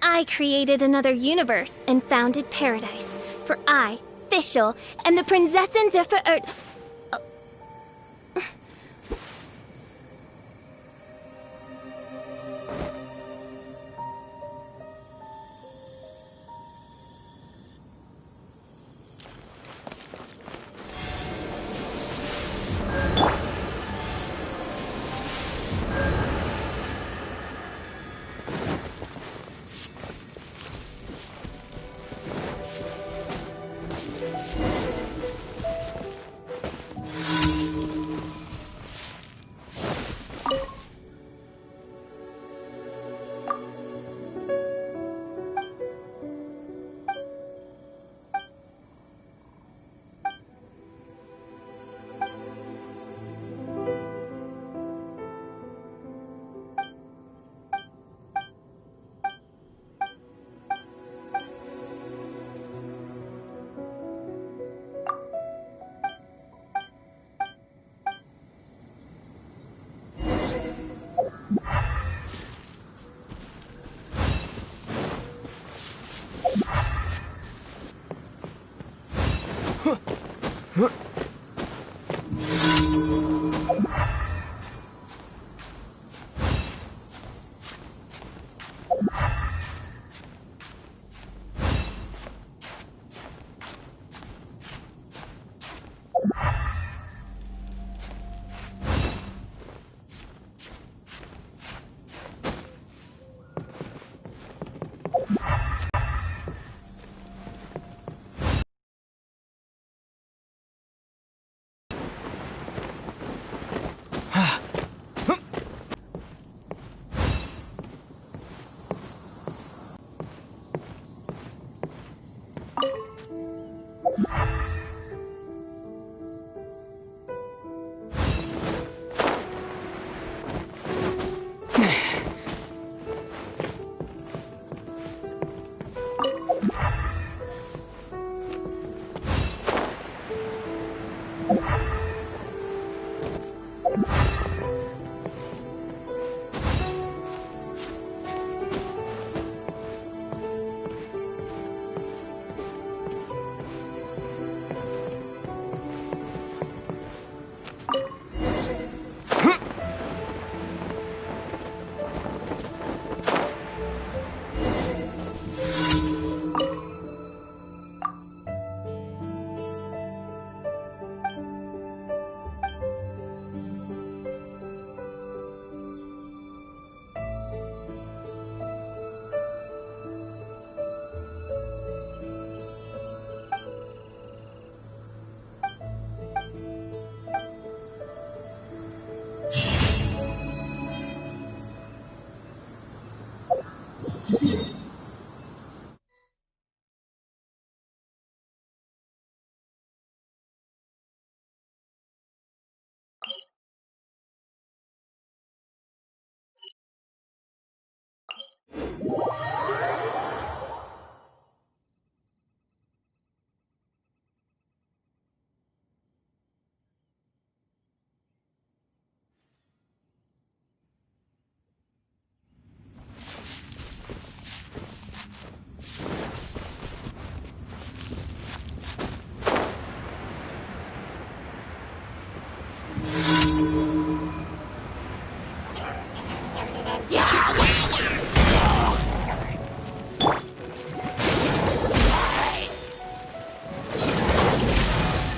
Speaker 9: I created another universe and founded paradise. For I, Fischl, am the Prinzessin der Verirrt.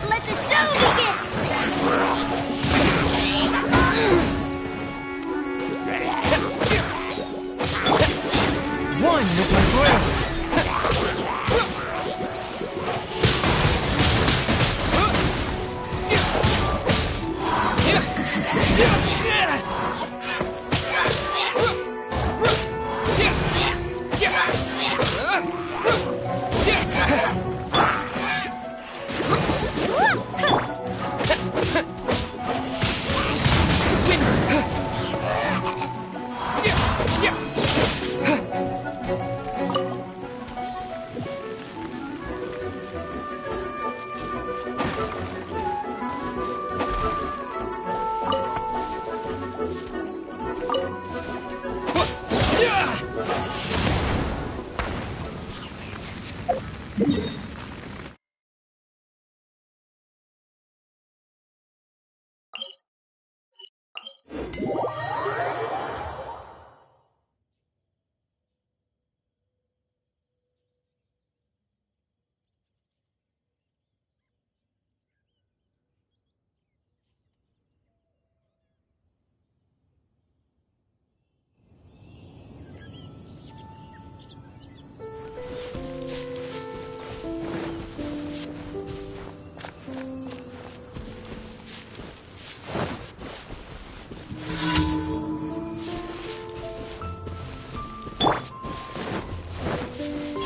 Speaker 5: Let the show begin!
Speaker 2: One with my blade!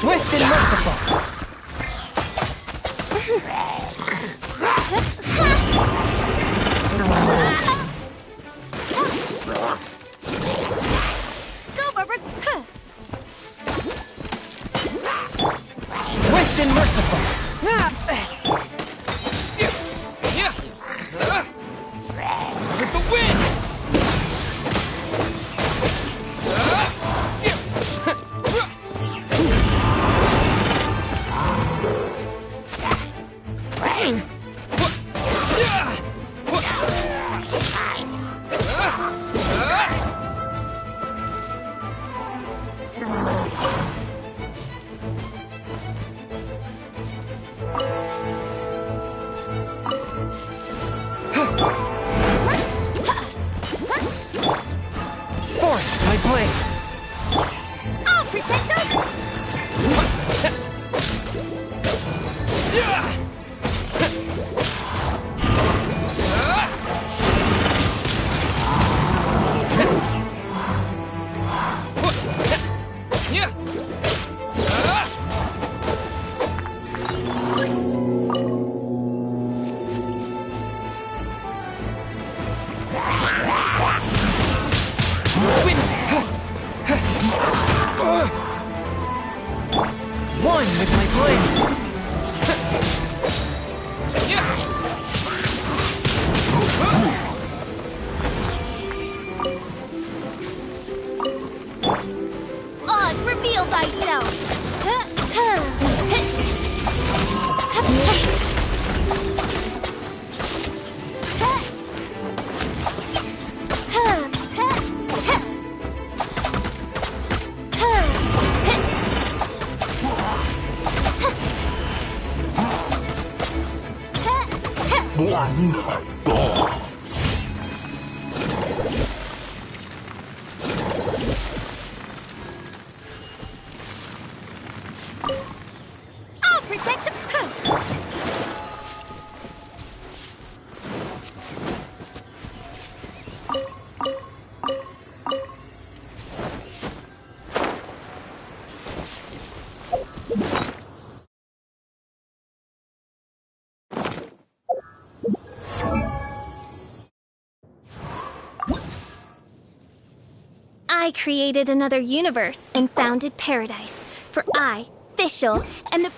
Speaker 2: Swift and merciful!
Speaker 5: Go, Barbara!
Speaker 2: Swift and merciful!
Speaker 8: With the wind!
Speaker 2: Force my blade!
Speaker 5: I'll protect them!
Speaker 9: Oz, reveal thyself! I'll protect the... I created another universe and founded paradise. For I, Fischl, and the...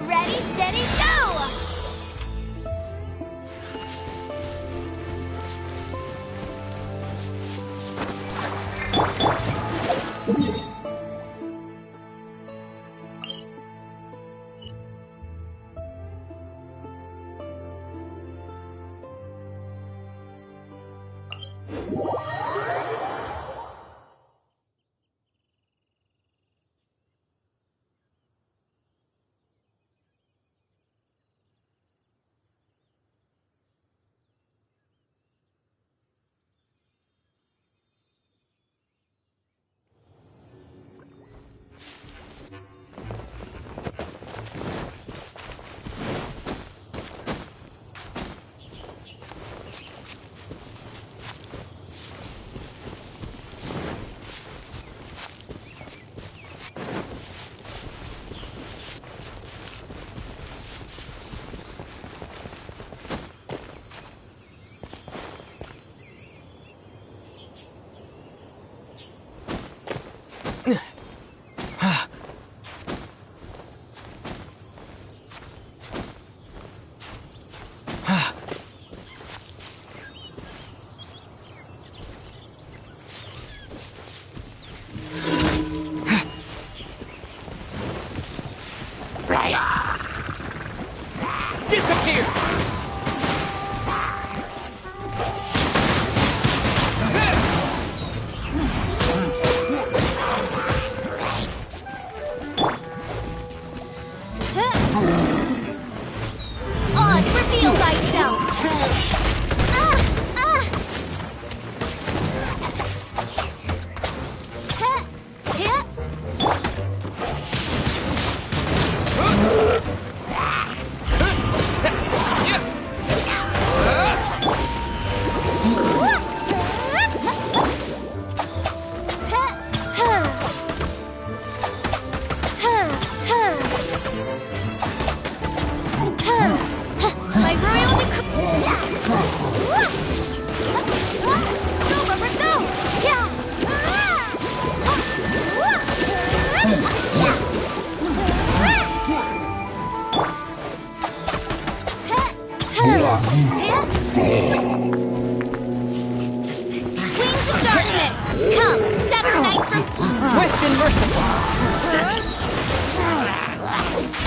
Speaker 9: Ready, steady, go!
Speaker 2: Disappear!
Speaker 9: Oz, reveal thyself! My royal decree. Go, Bumper, go! Wings of darkness, come, sever night from east.
Speaker 2: Swift and merciful!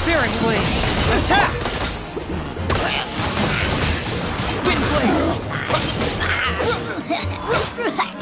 Speaker 2: Spirit Blade! Attack! Wind Blade!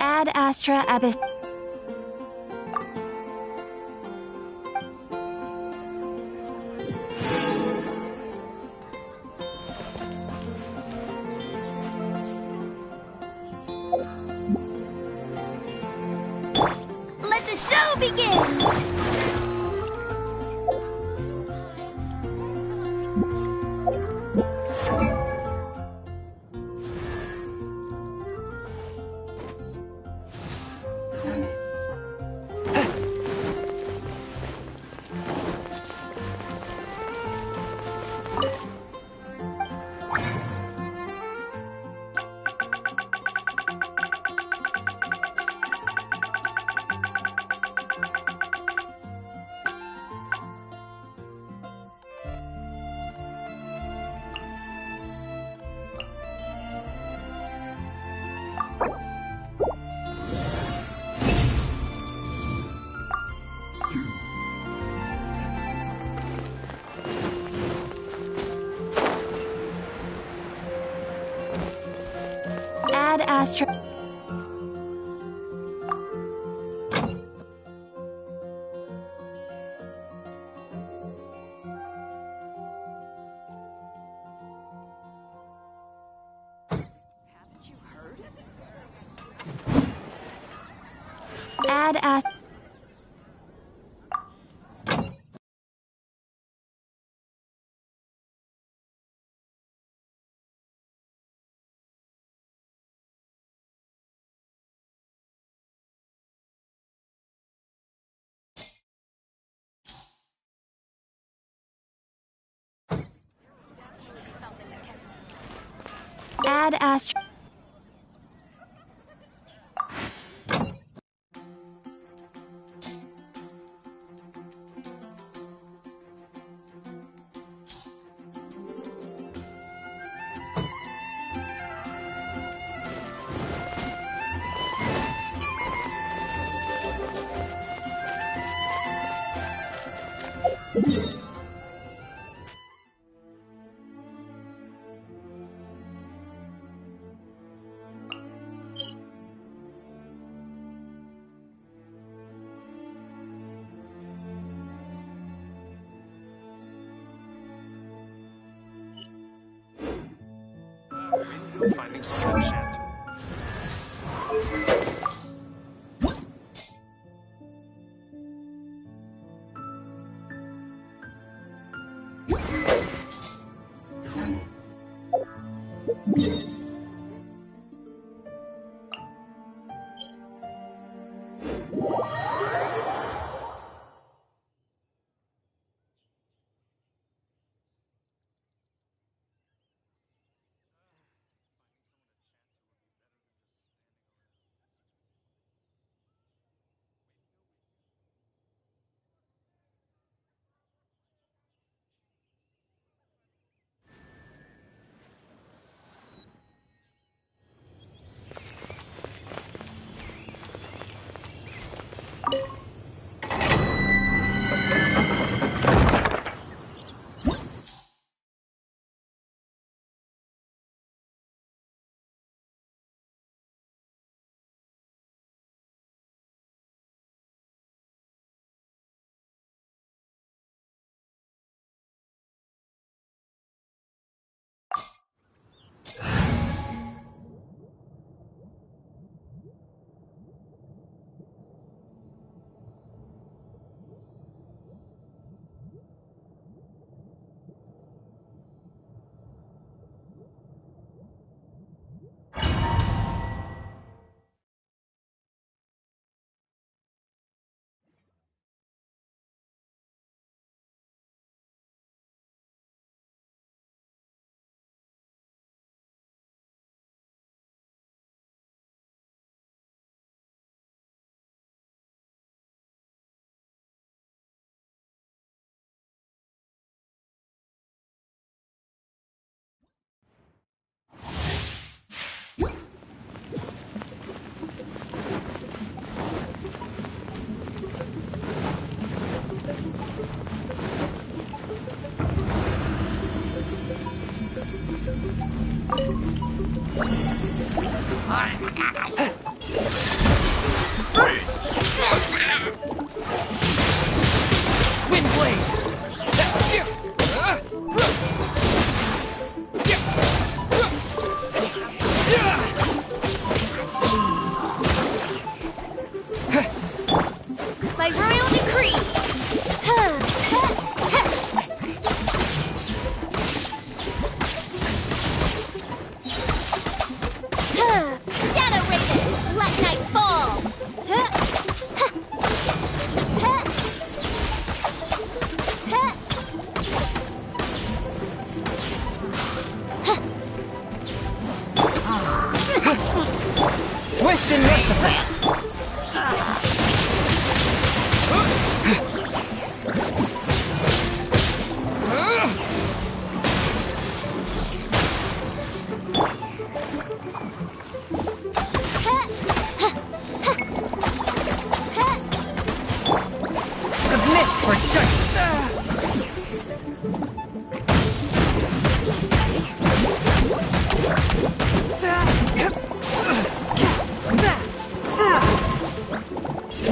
Speaker 9: Ad Astra Abyss.
Speaker 5: Let the show begin!
Speaker 9: Ad Astra. Ad Astra. Ad Astra.
Speaker 10: You're finding something to chat to.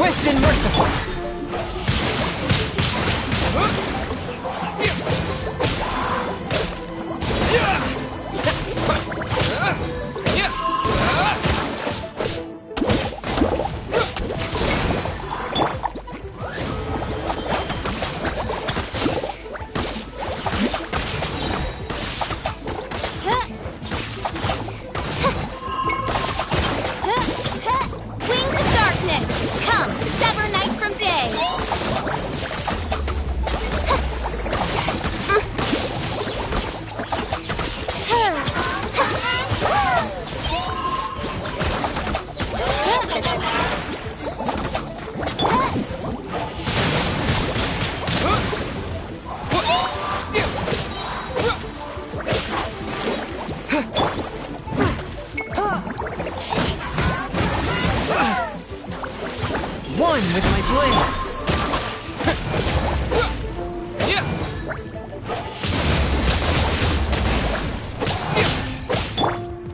Speaker 2: Swift and merciful.
Speaker 9: Wings of darkness, come, sever night from day.
Speaker 2: One with my blade.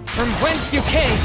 Speaker 2: From whence you came.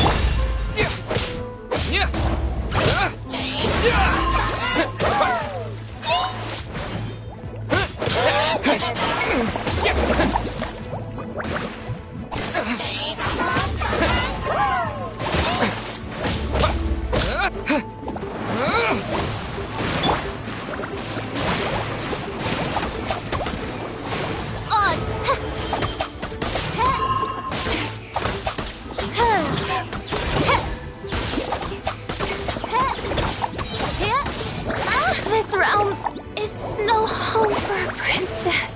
Speaker 9: This realm is no home for a princess.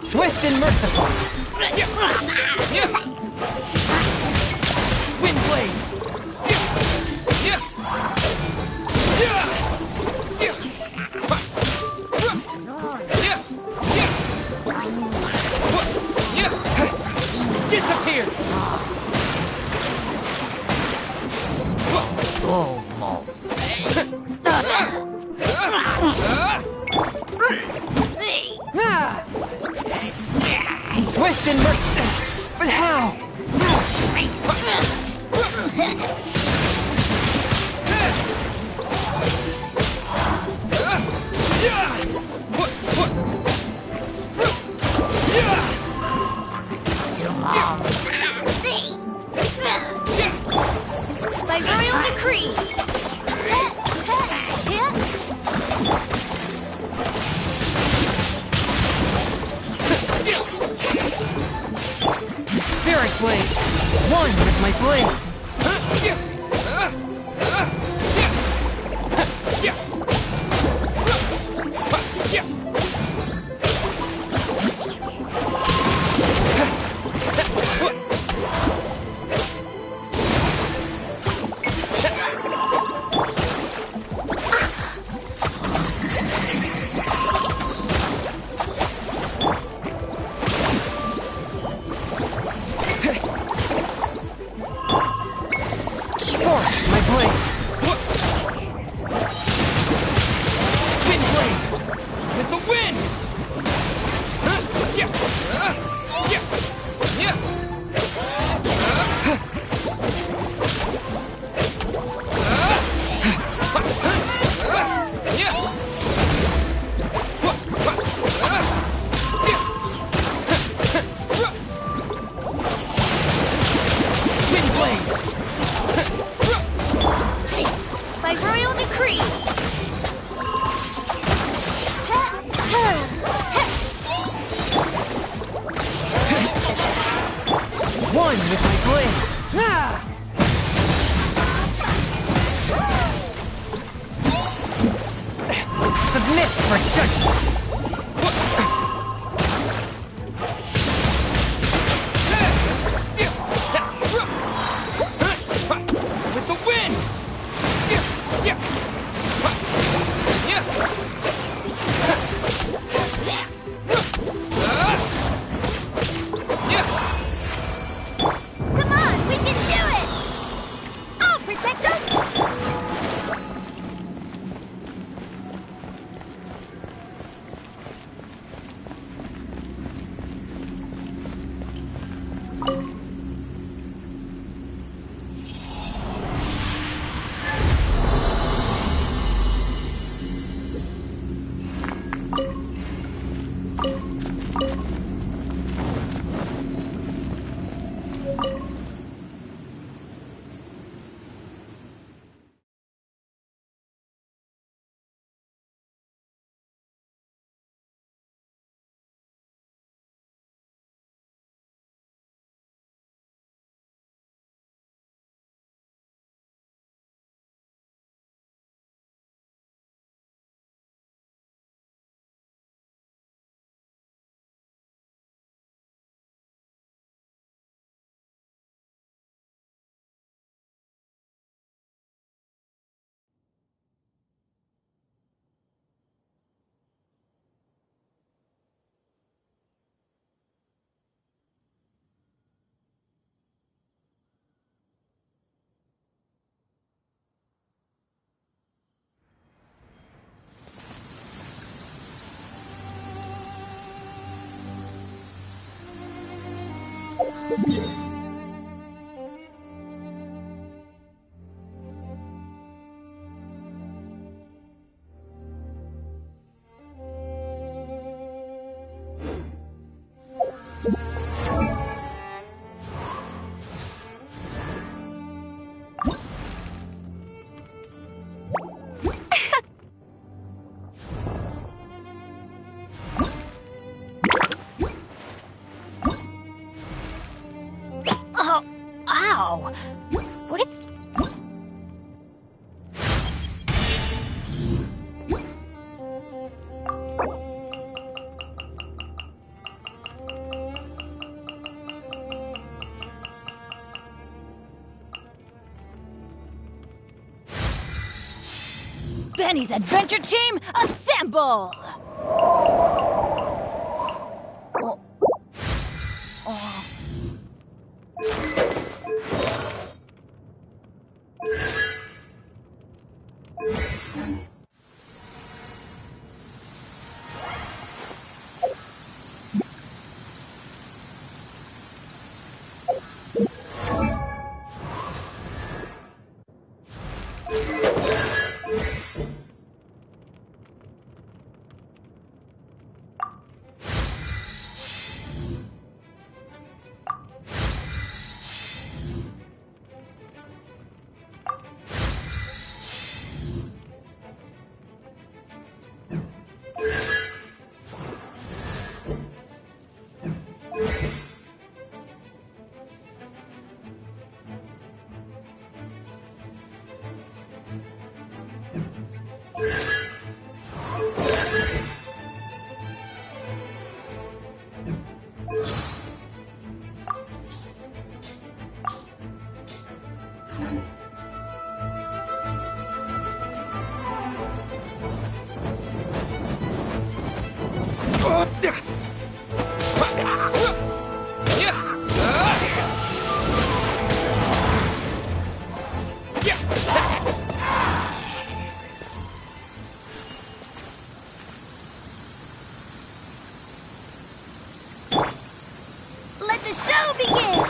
Speaker 2: Swift and merciful. Wind blade. Disappear. Swift and merciful. But how?
Speaker 9: By royal decree.
Speaker 2: Spirit blade. One with my blade. My blade. Wind blade. With the wind. Wind blade.
Speaker 9: By royal decree.
Speaker 2: One with my blade. Ah! Submit for judgment. With the wind.
Speaker 4: Come on, we can do it! I'll protect us!
Speaker 5: Wow! What if... Benny's Adventure Team, assemble! Let the show begin!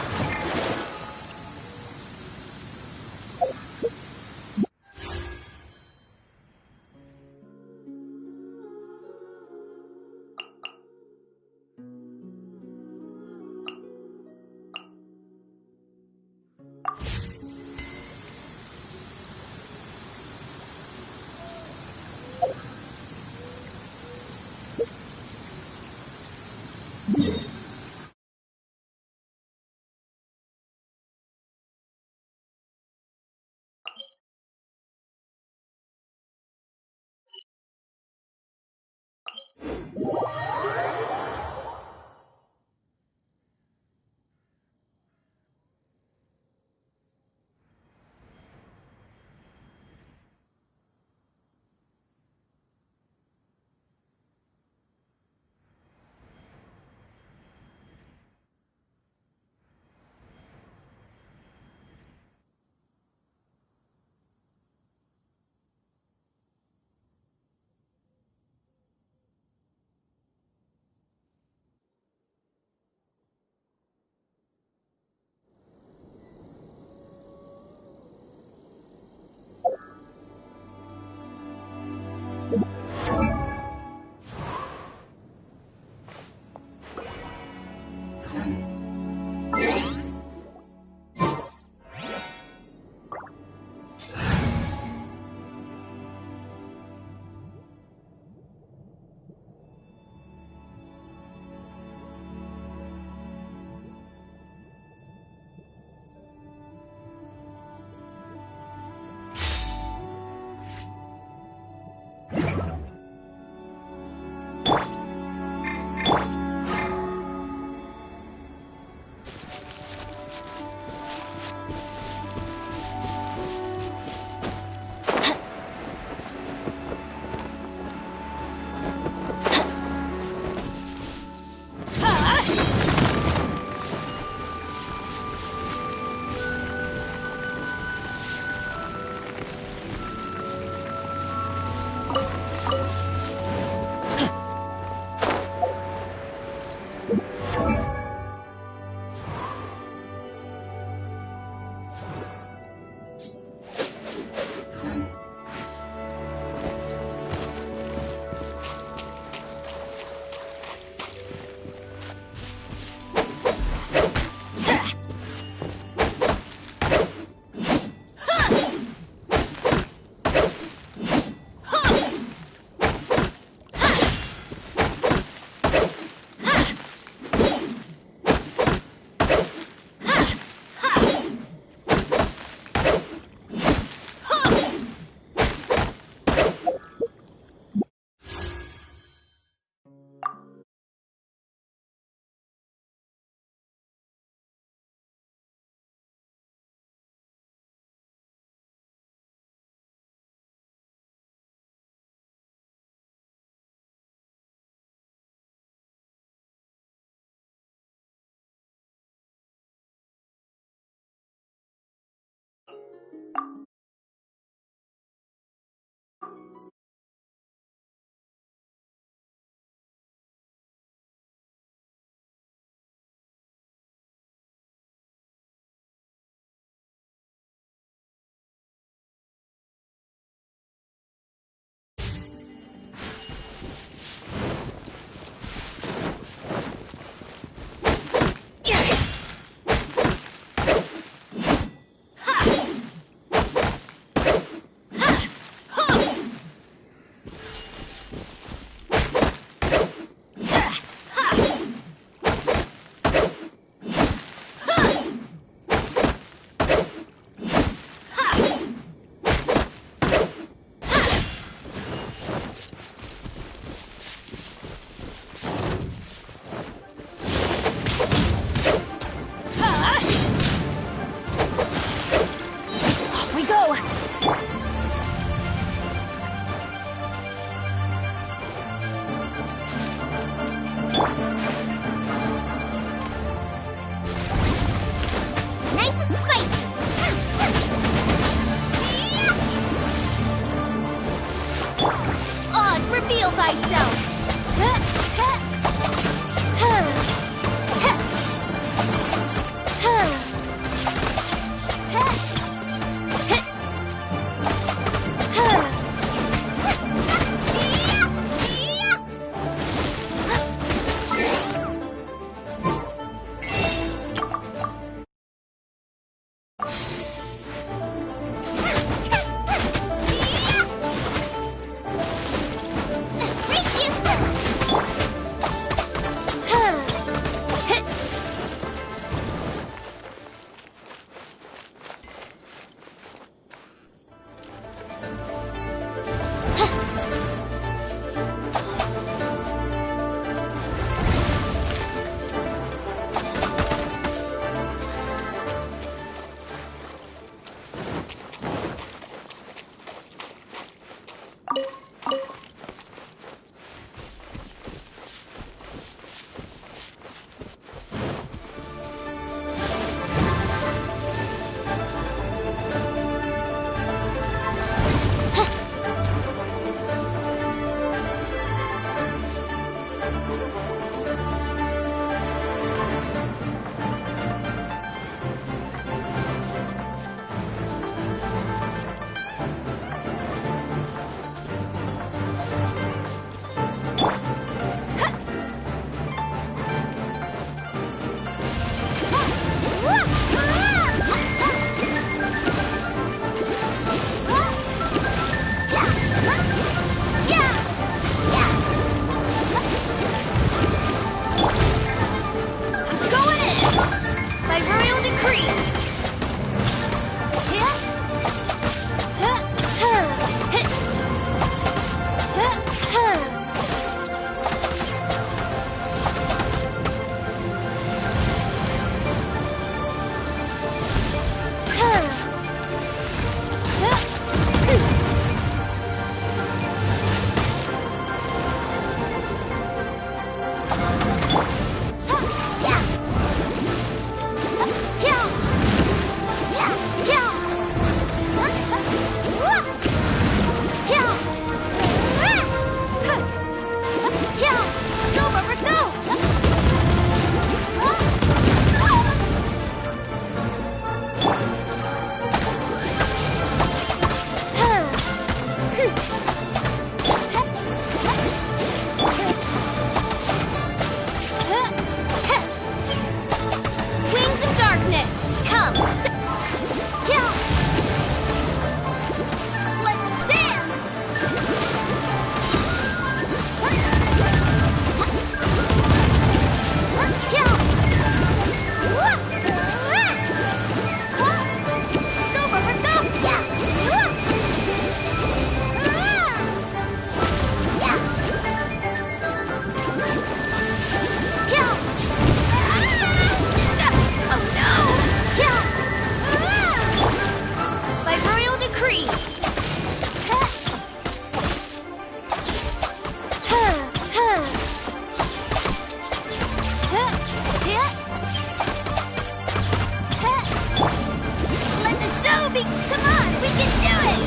Speaker 9: Come on, we can do it!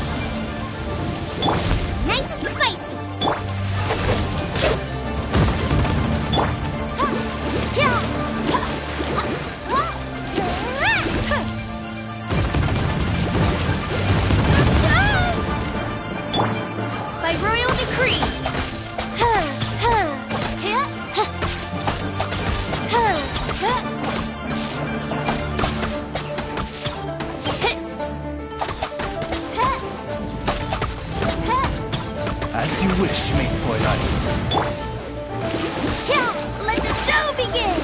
Speaker 9: Nice and spicy! By royal decree!
Speaker 7: As you wish, main Fräulein.
Speaker 9: Let the show begin!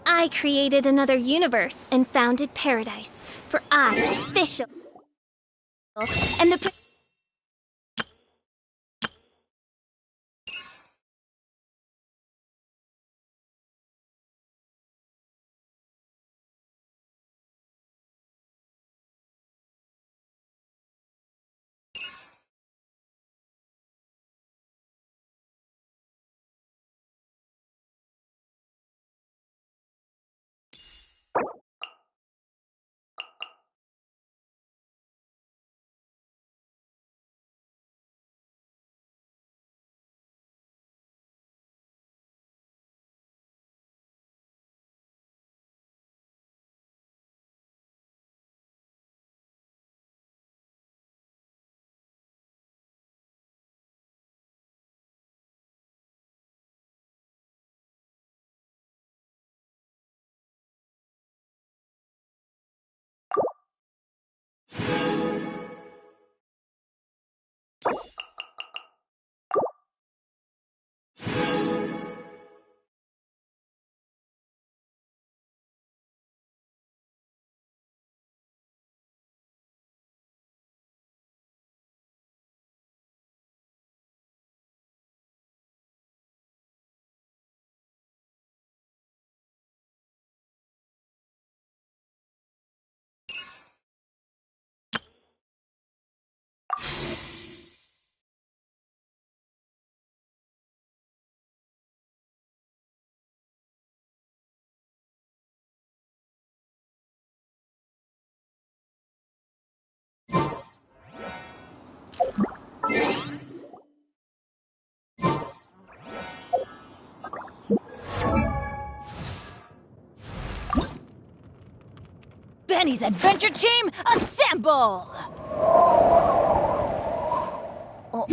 Speaker 9: I created another universe and founded paradise, for I was official, and the
Speaker 5: Danny's adventure team, assemble! Oh.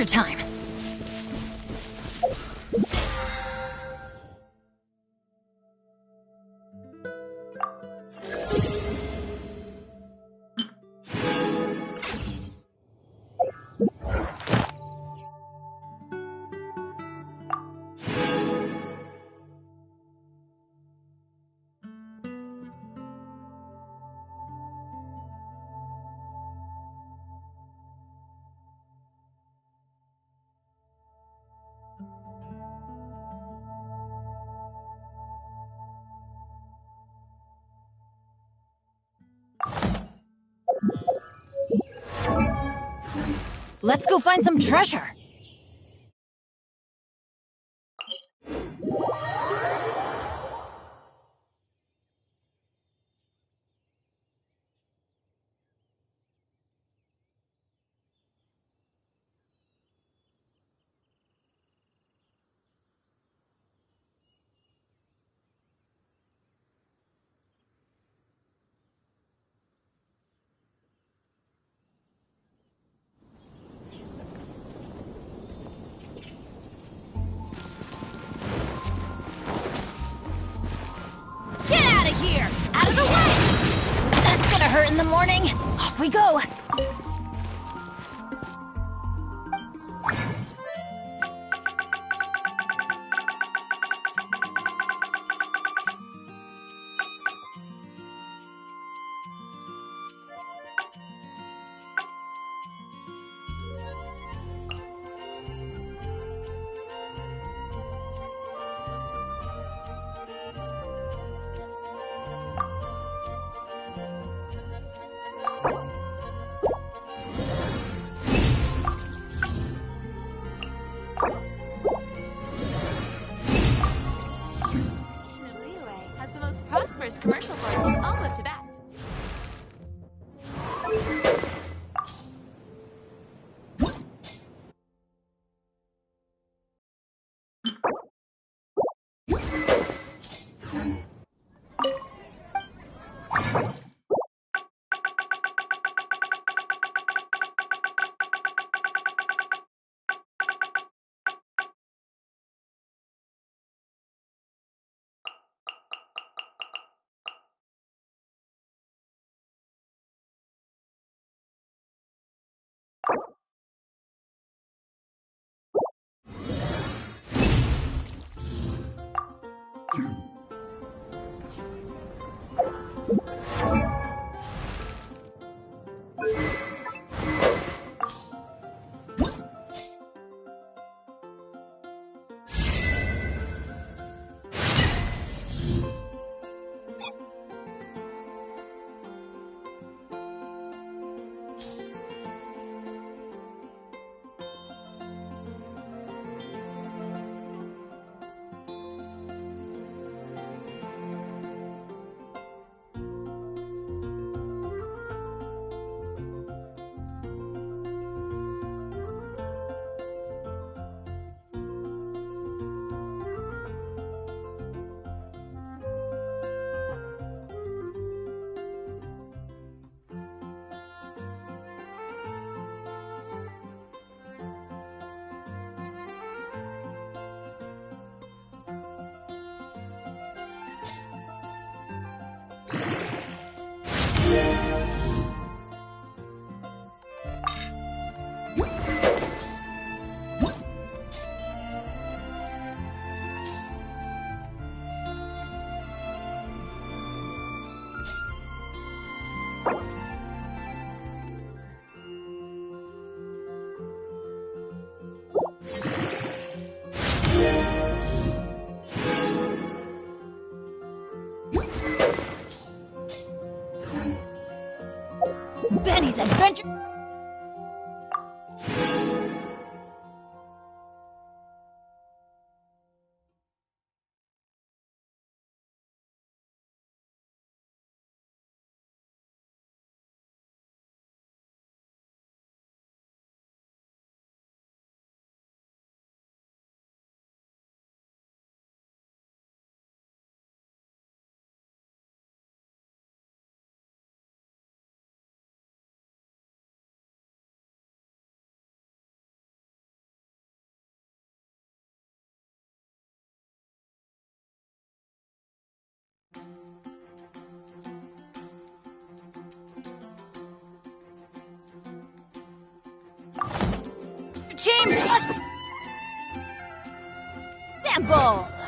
Speaker 5: adventure time! Let's go find some treasure! Get out of here! Out of the way! That's gonna hurt in the morning. Off we go!
Speaker 11: Has the most prosperous commercial board in all of Tibet.
Speaker 5: Benny's adventure!
Speaker 6: Chamber! Gamble!